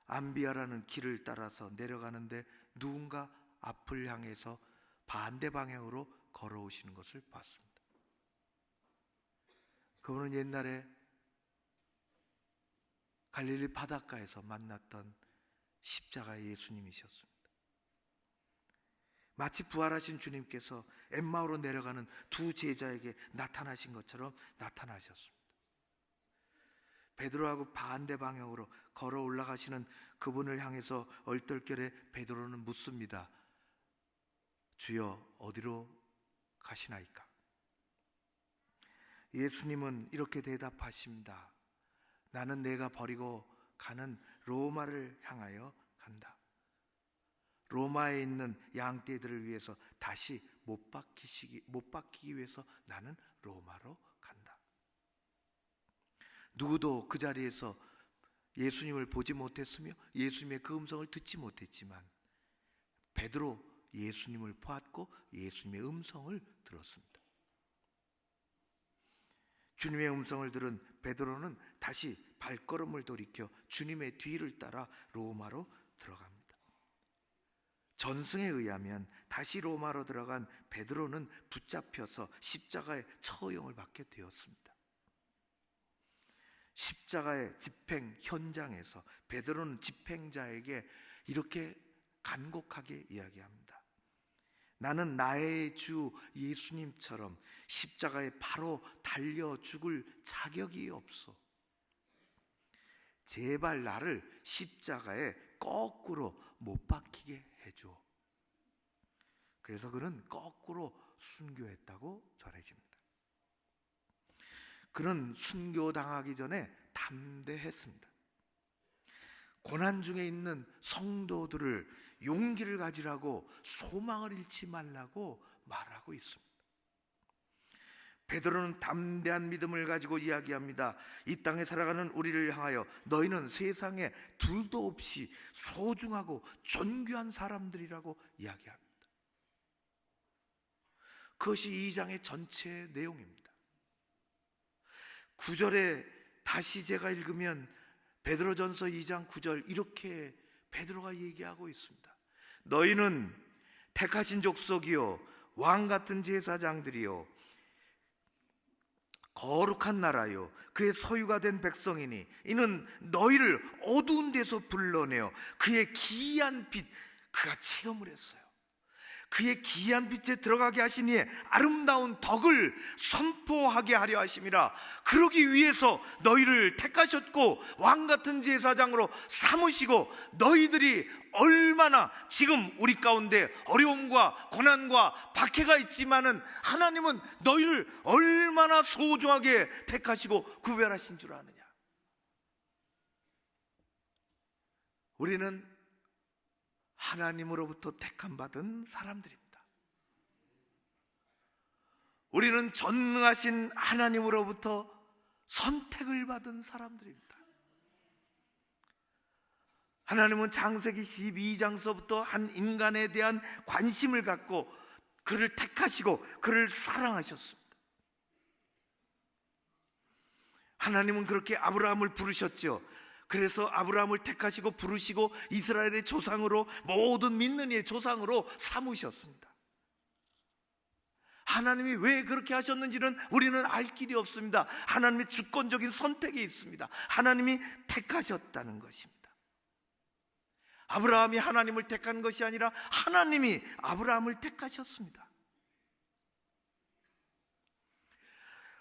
암비아라는 길을 따라서 내려가는데 누군가 앞을 향해서 반대 방향으로 걸어오시는 것을 봤습니다. 그분은 옛날에 갈릴리 바닷가에서 만났던 십자가의 예수님이셨습니다. 마치 부활하신 주님께서 엠마오로 내려가는 두 제자에게 나타나신 것처럼 나타나셨습니다. 베드로하고 반대 방향으로 걸어 올라가시는 그분을 향해서 얼떨결에 베드로는 묻습니다. 주여, 어디로 가시나이까? 예수님은 이렇게 대답하십니다. 나는 내가 버리고 가는 로마를 향하여 간다. 로마에 있는 양떼들을 위해서 다시 못 박히기 위해서 나는 로마로 간다. 누구도 그 자리에서 예수님을 보지 못했으며 예수님의 그 음성을 듣지 못했지만 베드로 예수님을 보았고 예수님의 음성을 들었습니다. 주님의 음성을 들은 베드로는 다시 발걸음을 돌이켜 주님의 뒤를 따라 로마로 들어갑니다. 전승에 의하면 다시 로마로 들어간 베드로는 붙잡혀서 십자가의 처형을 받게 되었습니다. 십자가의 집행 현장에서 베드로는 집행자에게 이렇게 간곡하게 이야기합니다. 나는 나의 주 예수님처럼 십자가에 바로 달려 죽을 자격이 없소. 제발 나를 십자가에 거꾸로 못 박히게 해줘. 그래서 그는 거꾸로 순교했다고 전해집니다. 그는 순교당하기 전에 담대했습니다. 고난 중에 있는 성도들을 용기를 가지라고, 소망을 잃지 말라고 말하고 있습니다. 베드로는 담대한 믿음을 가지고 이야기합니다. 이 땅에 살아가는 우리를 향하여 너희는 세상에 둘도 없이 소중하고 존귀한 사람들이라고 이야기합니다. 그것이 2장의 전체 내용입니다. 9절에 다시 제가 읽으면 베드로전서 2장 9절 이렇게 베드로가 얘기하고 있습니다. 너희는 택하신 족속이요 왕 같은 제사장들이요 거룩한 나라요 그의 소유가 된 백성이니 이는 너희를 어두운 데서 불러내어 그의 기이한 빛 그가 체험을 했어요. 그의 기이한 빛에 들어가게 하시니 아름다운 덕을 선포하게 하려 하심이라. 그러기 위해서 너희를 택하셨고 왕같은 제사장으로 삼으시고, 너희들이 얼마나 지금 우리 가운데 어려움과 고난과 박해가 있지만은 하나님은 너희를 얼마나 소중하게 택하시고 구별하신 줄 아느냐. 우리는 하나님으로부터 택함받은 사람들입니다. 우리는 전능하신 하나님으로부터 선택을 받은 사람들입니다. 하나님은 창세기 12장서부터 한 인간에 대한 관심을 갖고 그를 택하시고 그를 사랑하셨습니다. 하나님은 그렇게 아브라함을 부르셨죠. 그래서 아브라함을 택하시고 부르시고 이스라엘의 조상으로, 모든 믿는 이의 조상으로 삼으셨습니다. 하나님이 왜 그렇게 하셨는지는 우리는 알 길이 없습니다. 하나님의 주권적인 선택이 있습니다. 하나님이 택하셨다는 것입니다. 아브라함이 하나님을 택한 것이 아니라 하나님이 아브라함을 택하셨습니다.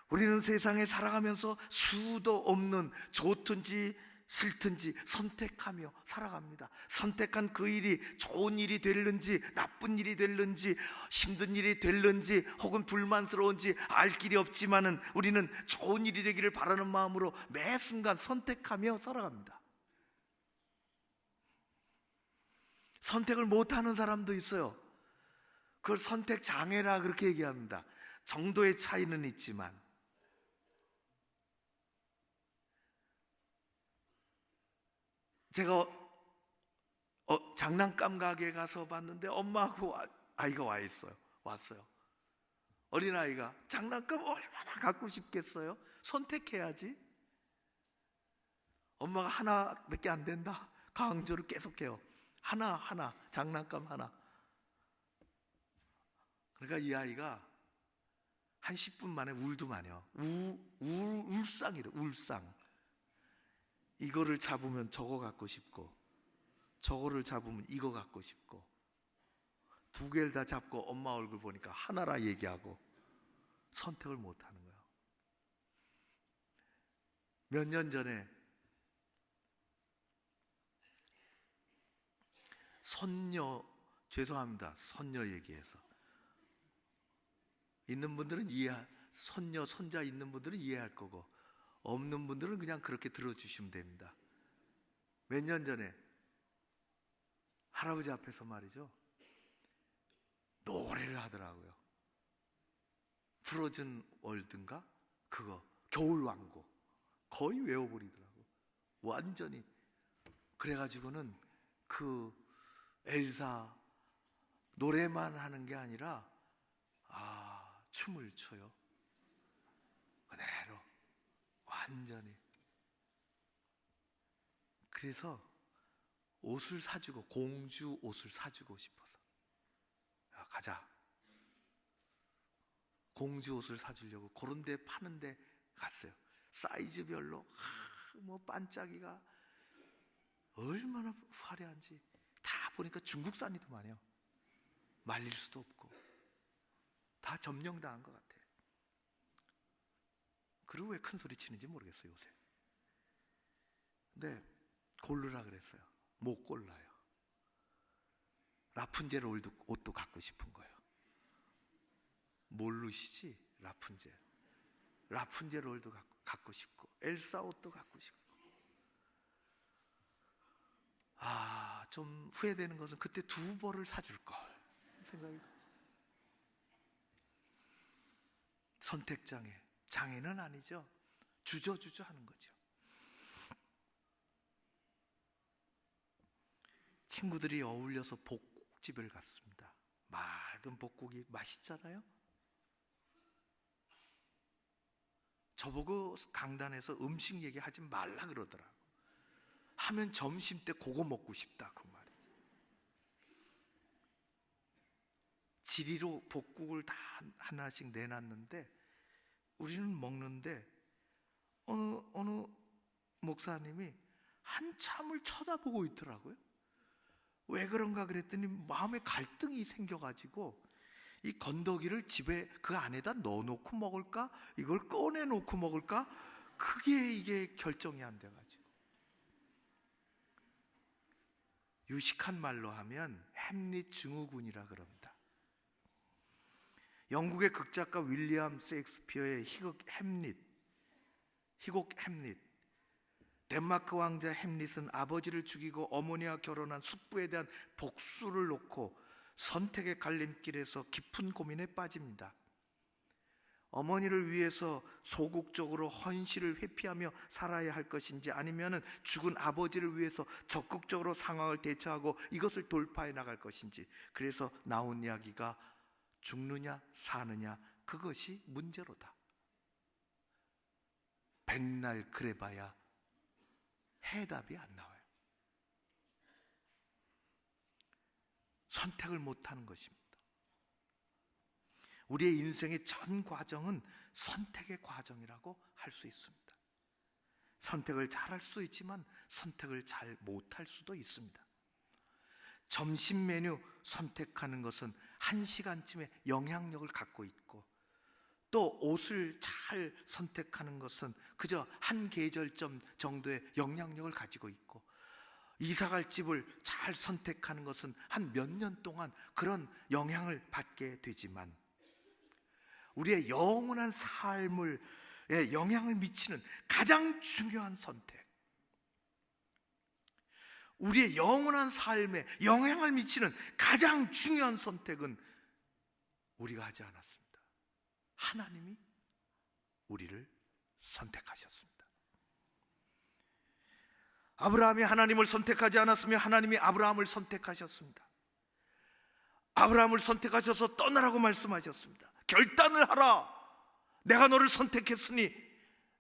우리는 세상에 살아가면서 수도 없는 좋든지 싫든지 선택하며 살아갑니다. 선택한 그 일이 좋은 일이 될는지 나쁜 일이 될는지 힘든 일이 될는지 혹은 불만스러운지 알 길이 없지만은 우리는 좋은 일이 되기를 바라는 마음으로 매 순간 선택하며 살아갑니다. 선택을 못하는 사람도 있어요. 그걸 선택 장애라 그렇게 얘기합니다. 정도의 차이는 있지만 제가 장난감 가게에 가서 봤는데 엄마하고 아이가 왔어요. 어린아이가 장난감 얼마나 갖고 싶겠어요? 선택해야지. 엄마가 하나밖에 안 된다 강조를 계속해요. 하나 장난감 하나. 그러니까 이 아이가 한 10분 만에 울더만요. 울상이래, 울상. 이거를 잡으면 저거 갖고 싶고, 저거를 잡으면 이거 갖고 싶고, 두 개를 다 잡고 엄마 얼굴 보니까 하나라 얘기하고 선택을 못 하는 거예요. 몇 년 전에 손녀, 죄송합니다, 손녀 얘기해서 있는 분들은 손녀, 손자 있는 분들은 이해할 거고, 없는 분들은 그냥 그렇게 들어주시면 됩니다. 몇 년 전에 할아버지 앞에서 말이죠, 노래를 하더라고요. 프로즌 월드인가? 그거 겨울왕국 거의 외워버리더라고, 완전히. 그래가지고는 그 엘사 노래만 하는 게 아니라 춤을 춰요. 그대로 완전히. 그래서 옷을 사주고, 공주 옷을 사주고 싶어서, 야, 가자. 공주 옷을 사주려고 그런 데 파는 데 갔어요. 사이즈별로 뭐 반짝이가 얼마나 화려한지 다 보니까 중국산이더만요. 말릴 수도 없고 다 점령당한 것 같아. 그리고 왜 큰 소리 치는지 모르겠어요, 요새. 근데 고르라 그랬어요. 못 골라요. 라푼젤 옷도 갖고 싶은 거예요. 모르시지? 라푼젤 옷도 갖고 싶고, 엘사 옷도 갖고 싶고. 좀 후회되는 것은 그때 두 벌을 사줄 걸 생각이 들었어요. 선택장애, 장애는 아니죠. 주저주저 하는 거죠. 친구들이 어울려서 복국집을 갔습니다. 맑은 복국이 맛있잖아요. 저보고 강단에서 음식 얘기하지 말라 그러더라고. 하면 점심 때 그거 먹고 싶다 그 말이지. 지리로 복국을 다 하나씩 내놨는데 우리는 먹는데 어느 목사님이 한참을 쳐다보고 있더라고요. 왜 그런가 그랬더니 마음에 갈등이 생겨가지고 이 건더기를 집에 그 안에다 넣어놓고 먹을까, 이걸 꺼내놓고 먹을까, 그게 이게 결정이 안 돼가지고. 유식한 말로 하면 햄릿 증후군이라 그럽니다. 영국의 극작가 윌리엄 셰익스피어의 희곡 햄릿. 덴마크 왕자 햄릿은 아버지를 죽이고 어머니와 결혼한 숙부에 대한 복수를 놓고 선택의 갈림길에서 깊은 고민에 빠집니다. 어머니를 위해서 소극적으로 헌신을 회피하며 살아야 할 것인지, 아니면 죽은 아버지를 위해서 적극적으로 상황을 대처하고 이것을 돌파해 나갈 것인지. 그래서 나온 이야기가 죽느냐 사느냐, 그것이 문제로다. 백날 그래봐야 해답이 안 나와요. 선택을 못하는 것입니다. 우리의 인생의 전 과정은 선택의 과정이라고 할 수 있습니다. 선택을 잘할 수 있지만 선택을 잘 못할 수도 있습니다. 점심 메뉴 선택하는 것은 1시간쯤의 영향력을 갖고 있고, 또 옷을 잘 선택하는 것은 그저 한 계절점 정도의 영향력을 가지고 있고, 이사갈 집을 잘 선택하는 것은 한 몇 년 동안 그런 영향을 받게 되지만, 우리의 영원한 삶에 영향을 미치는 가장 중요한 선택, 우리의 영원한 삶에 영향을 미치는 가장 중요한 선택은 우리가 하지 않았습니다. 하나님이 우리를 선택하셨습니다. 아브라함이 하나님을 선택하지 않았으면 하나님이 아브라함을 선택하셨습니다. 아브라함을 선택하셔서 떠나라고 말씀하셨습니다. 결단을 하라. 내가 너를 선택했으니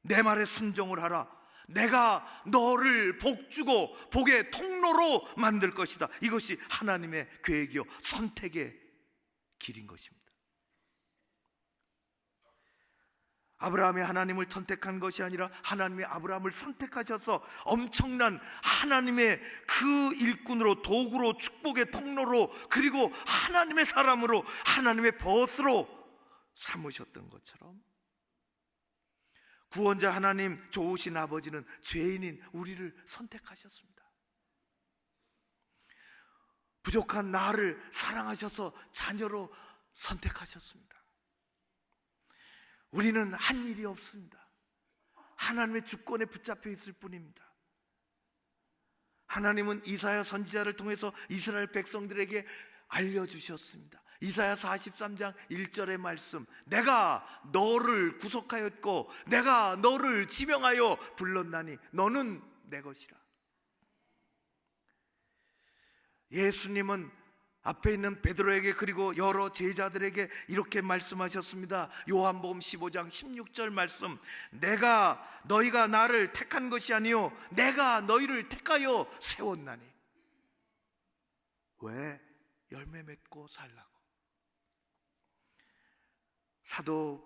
내 말에 순종을 하라. 내가 너를 복주고 복의 통로로 만들 것이다. 이것이 하나님의 계획이요 선택의 길인 것입니다. 아브라함이 하나님을 선택한 것이 아니라 하나님이 아브라함을 선택하셔서 엄청난 하나님의 그 일꾼으로, 도구로, 축복의 통로로, 그리고 하나님의 사람으로, 하나님의 벗으로 삼으셨던 것처럼 구원자 하나님, 좋으신 아버지는 죄인인 우리를 선택하셨습니다. 부족한 나를 사랑하셔서 자녀로 선택하셨습니다. 우리는 한 일이 없습니다. 하나님의 주권에 붙잡혀 있을 뿐입니다. 하나님은 이사야 선지자를 통해서 이스라엘 백성들에게 알려주셨습니다. 이사야 43장 1절의 말씀, 내가 너를 구속하였고 내가 너를 지명하여 불렀나니 너는 내 것이라. 예수님은 앞에 있는 베드로에게 그리고 여러 제자들에게 이렇게 말씀하셨습니다. 요한복음 15장 16절 말씀, 너희가 나를 택한 것이 아니요 내가 너희를 택하여 세웠나니. 왜? 열매 맺고 살라고. 사도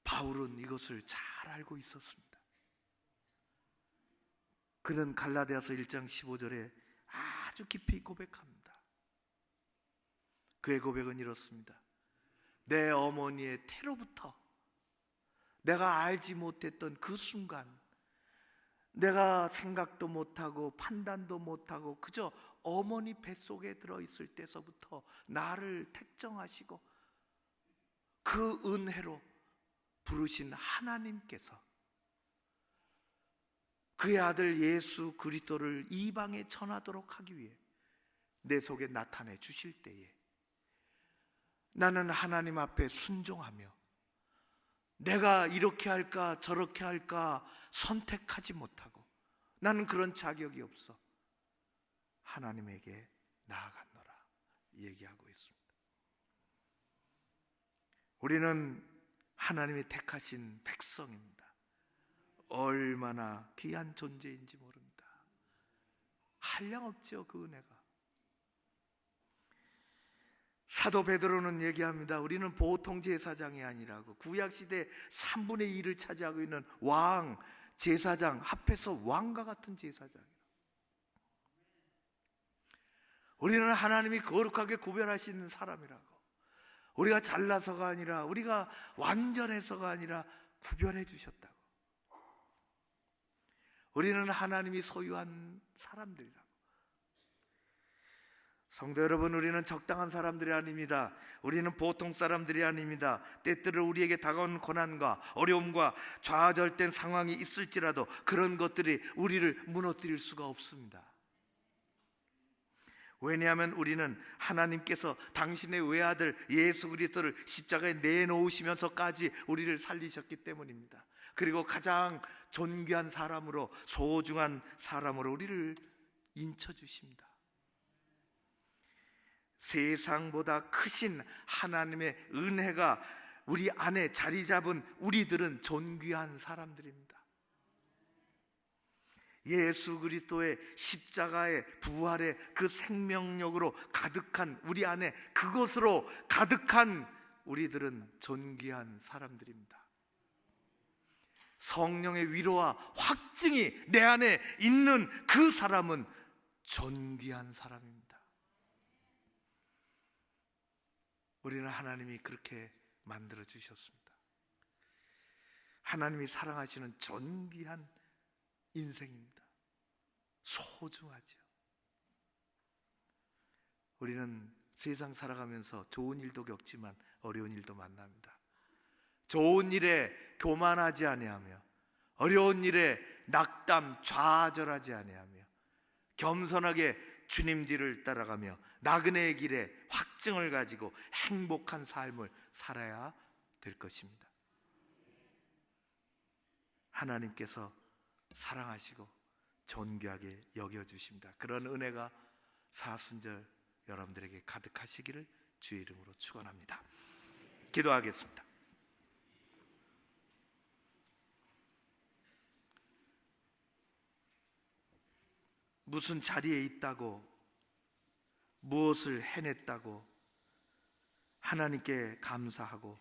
바울은 이것을 잘 알고 있었습니다. 그는 갈라디아서 1장 15절에 아주 깊이 고백합니다. 그의 고백은 이렇습니다. 내 어머니의 태로부터 내가 알지 못했던 그 순간, 내가 생각도 못하고 판단도 못하고 그저 어머니 뱃속에 들어있을 때서부터 나를 택정하시고 그 은혜로 부르신 하나님께서 그의 아들 예수 그리스도를 이방에 전하도록 하기 위해 내 속에 나타내 주실 때에 나는 하나님 앞에 순종하며 내가 이렇게 할까 저렇게 할까 선택하지 못하고 나는 그런 자격이 없어 하나님에게 나아갔노라 얘기하고 있습니다. 우리는 하나님이 택하신 백성입니다. 얼마나 귀한 존재인지 모릅니다. 한량없죠, 그 은혜가. 사도 베드로는 얘기합니다. 우리는 보통 제사장이 아니라고. 구약시대 3분의 2를 차지하고 있는 왕, 제사장, 합해서 왕과 같은 제사장이라고. 우리는 하나님이 거룩하게 구별하시는 사람이라고. 우리가 잘나서가 아니라, 우리가 완전해서가 아니라 구별해 주셨다고. 우리는 하나님이 소유한 사람들이라고. 성도 여러분, 우리는 적당한 사람들이 아닙니다. 우리는 보통 사람들이 아닙니다. 때때로 우리에게 다가오는 고난과 어려움과 좌절된 상황이 있을지라도 그런 것들이 우리를 무너뜨릴 수가 없습니다. 왜냐하면 우리는 하나님께서 당신의 외아들 예수 그리스도를 십자가에 내놓으시면서까지 우리를 살리셨기 때문입니다. 그리고 가장 존귀한 사람으로, 소중한 사람으로 우리를 인쳐주십니다. 세상보다 크신 하나님의 은혜가 우리 안에 자리 잡은 우리들은 존귀한 사람들입니다. 예수 그리스도의 십자가의 부활의 그 생명력으로 가득한 우리 안에, 그것으로 가득한 우리들은 존귀한 사람들입니다. 성령의 위로와 확증이 내 안에 있는 그 사람은 존귀한 사람입니다. 우리는 하나님이 그렇게 만들어 주셨습니다. 하나님이 사랑하시는 존귀한 인생입니다. 소중하죠. 우리는 세상 살아가면서 좋은 일도 겪지만 어려운 일도 만납니다. 좋은 일에 교만하지 아니하며 어려운 일에 낙담 좌절하지 아니하며 겸손하게 주님 뒤를 따라가며 나그네의 길에 확증을 가지고 행복한 삶을 살아야 될 것입니다. 하나님께서 사랑하시고 존귀하게 여겨주십니다. 그런 은혜가 사순절 여러분들에게 가득하시기를 주의 이름으로 축원합니다. 기도하겠습니다. 무슨 자리에 있다고, 무엇을 해냈다고 하나님께 감사하고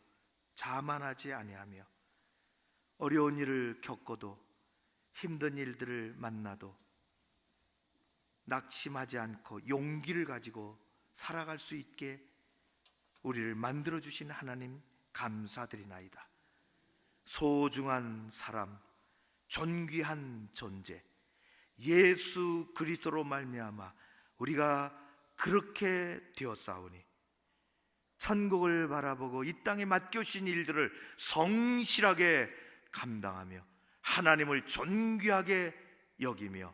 자만하지 아니하며 어려운 일을 겪어도 힘든 일들을 만나도 낙심하지 않고 용기를 가지고 살아갈 수 있게 우리를 만들어주신 하나님 감사드리나이다. 소중한 사람, 존귀한 존재, 예수 그리스도로 말미암아 우리가 그렇게 되었사오니 천국을 바라보고 이 땅에 맡겨주신 일들을 성실하게 감당하며 하나님을 존귀하게 여기며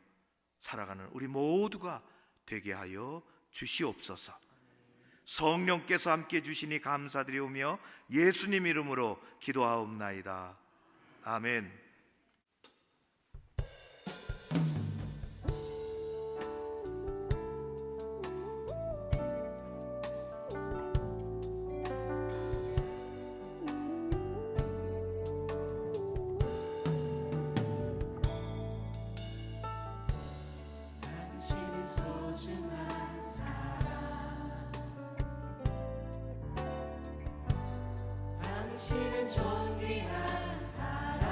살아가는 우리 모두가 되게 하여 주시옵소서. 성령께서 함께 주시니 감사드리오며 예수님 이름으로 기도하옵나이다. 아멘. 당신은 소중한 사람, 당신은 존귀한 사람,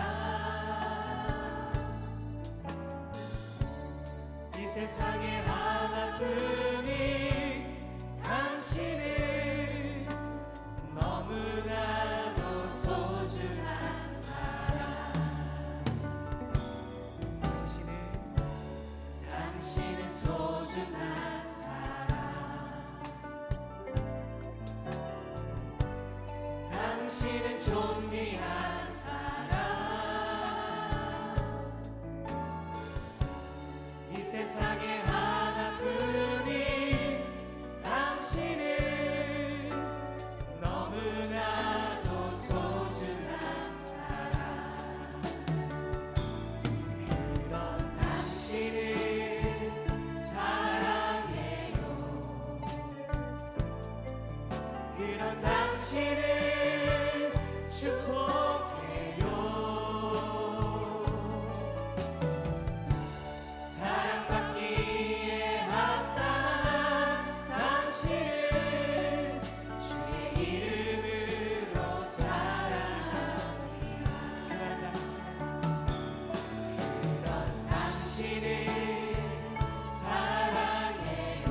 이 세상에 하나뿐인 당신은 너무나도 소중한 사람. 당신은 소중한 사람, 당신은 존귀한 사람, 이 세상에 하나뿐인 당신은 너무나도 소중한 사람. 그런 당신을 사랑해요. 그런 당신을 축복해요. 사랑받기에 합당한 당신을 주의 이름으로 사랑합니다. 그런 당신을 사랑해요.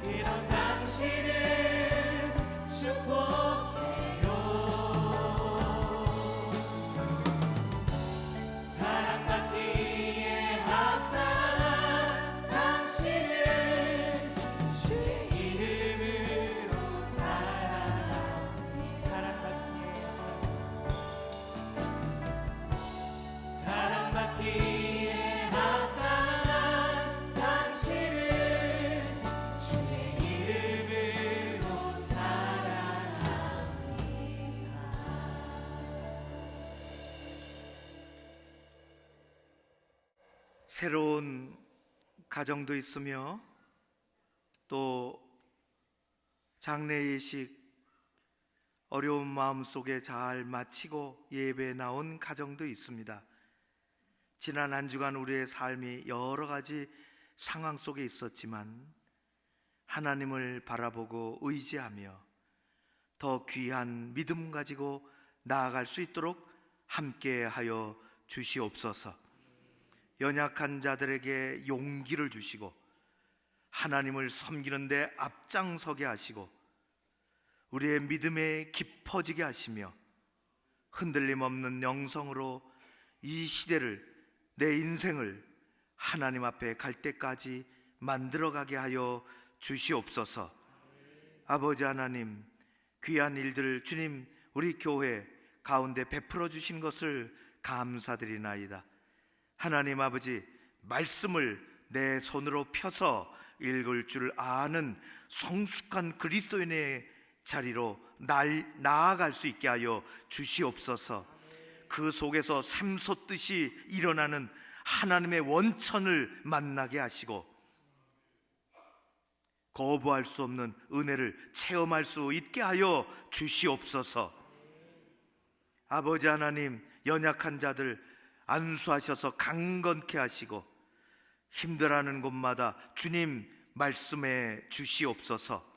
그런 당신을 축복해요. 사랑받기에 합당한 당신을 주의 이름으로 사랑받기에 합당한 당신을 주의 이름으로 사랑합니다. 새로운 가정도 있으며 또 장례 예식 어려운 마음 속에 잘 마치고 예배에 나온 가정도 있습니다. 지난 한 주간 우리의 삶이 여러 가지 상황 속에 있었지만 하나님을 바라보고 의지하며 더 귀한 믿음 가지고 나아갈 수 있도록 함께하여 주시옵소서. 연약한 자들에게 용기를 주시고 하나님을 섬기는 데 앞장서게 하시고 우리의 믿음에 깊어지게 하시며 흔들림 없는 영성으로 이 시대를, 내 인생을 하나님 앞에 갈 때까지 만들어가게 하여 주시옵소서. 아버지 하나님, 귀한 일들을 주님 우리 교회 가운데 베풀어 주신 것을 감사드리나이다. 하나님 아버지, 말씀을 내 손으로 펴서 읽을 줄 아는 성숙한 그리스도인의 자리로 나아갈 수 있게 하여 주시옵소서. 그 속에서 샘솟듯이 일어나는 하나님의 원천을 만나게 하시고 거부할 수 없는 은혜를 체험할 수 있게 하여 주시옵소서. 아버지 하나님, 연약한 자들 안수하셔서 강건케 하시고 힘들어하는 곳마다 주님 말씀해 주시옵소서.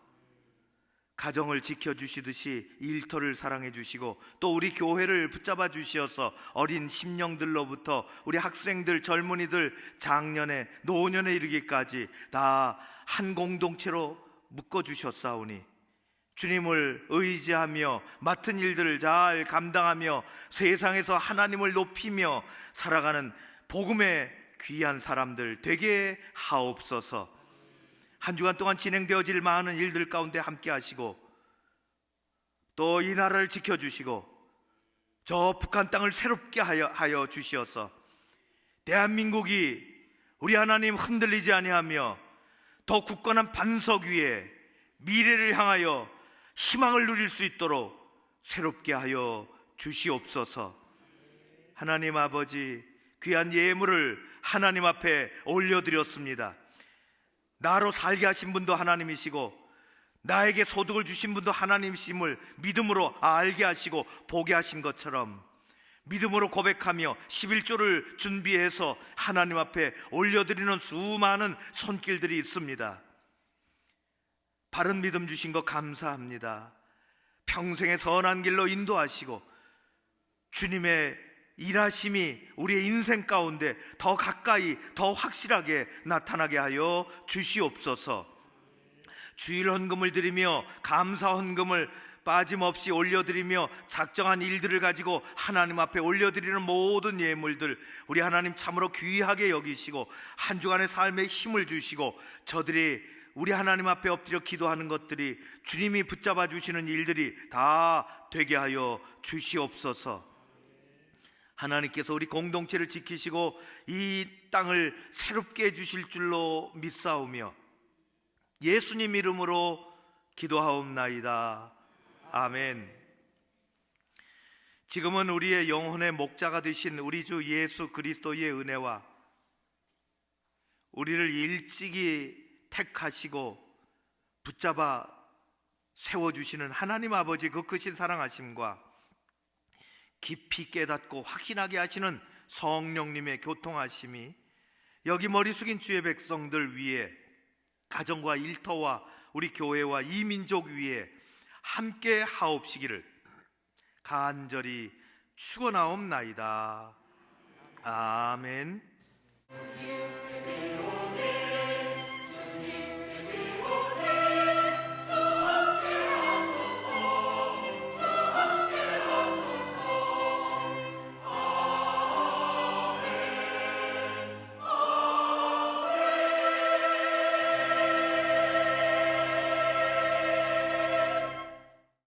가정을 지켜주시듯이 일터를 사랑해 주시고 또 우리 교회를 붙잡아 주시어서 어린 심령들로부터 우리 학생들, 젊은이들, 장년에 노년에 이르기까지 다 한 공동체로 묶어주셨사오니 주님을 의지하며 맡은 일들을 잘 감당하며 세상에서 하나님을 높이며 살아가는 복음의 귀한 사람들 되게 하옵소서. 한 주간 동안 진행되어질 많은 일들 가운데 함께 하시고 또 이 나라를 지켜주시고 저 북한 땅을 새롭게 하여 주시어서 대한민국이 우리 하나님 흔들리지 아니하며 더 굳건한 반석 위에 미래를 향하여 희망을 누릴 수 있도록 새롭게 하여 주시옵소서. 하나님 아버지, 귀한 예물을 하나님 앞에 올려드렸습니다. 나로 살게 하신 분도 하나님이시고 나에게 소득을 주신 분도 하나님이심을 믿음으로 알게 하시고 보게 하신 것처럼 믿음으로 고백하며 11조를 준비해서 하나님 앞에 올려드리는 수많은 손길들이 있습니다. 바른 믿음 주신 것 감사합니다. 평생의 선한 길로 인도하시고 주님의 일하심이 우리의 인생 가운데 더 가까이 더 확실하게 나타나게 하여 주시옵소서. 주일 헌금을 드리며 감사 헌금을 빠짐없이 올려드리며 작정한 일들을 가지고 하나님 앞에 올려드리는 모든 예물들 우리 하나님 참으로 귀하게 여기시고 한 주간의 삶에 힘을 주시고 저들이 우리 하나님 앞에 엎드려 기도하는 것들이 주님이 붙잡아 주시는 일들이 다 되게 하여 주시옵소서. 하나님께서 우리 공동체를 지키시고 이 땅을 새롭게 해주실 줄로 믿사오며 예수님 이름으로 기도하옵나이다. 아멘. 지금은 우리의 영혼의 목자가 되신 우리 주 예수 그리스도의 은혜와 우리를 일찍이 택하시고 붙잡아 세워주시는 하나님 아버지 그 크신 사랑하심과 깊이 깨닫고 확신하게 하시는 성령님의 교통하심이 여기 머리 숙인 주의 백성들 위에 가정과 일터와 우리 교회와 이 민족 위에 함께 하옵시기를 간절히 축원하옵나이다. 아멘.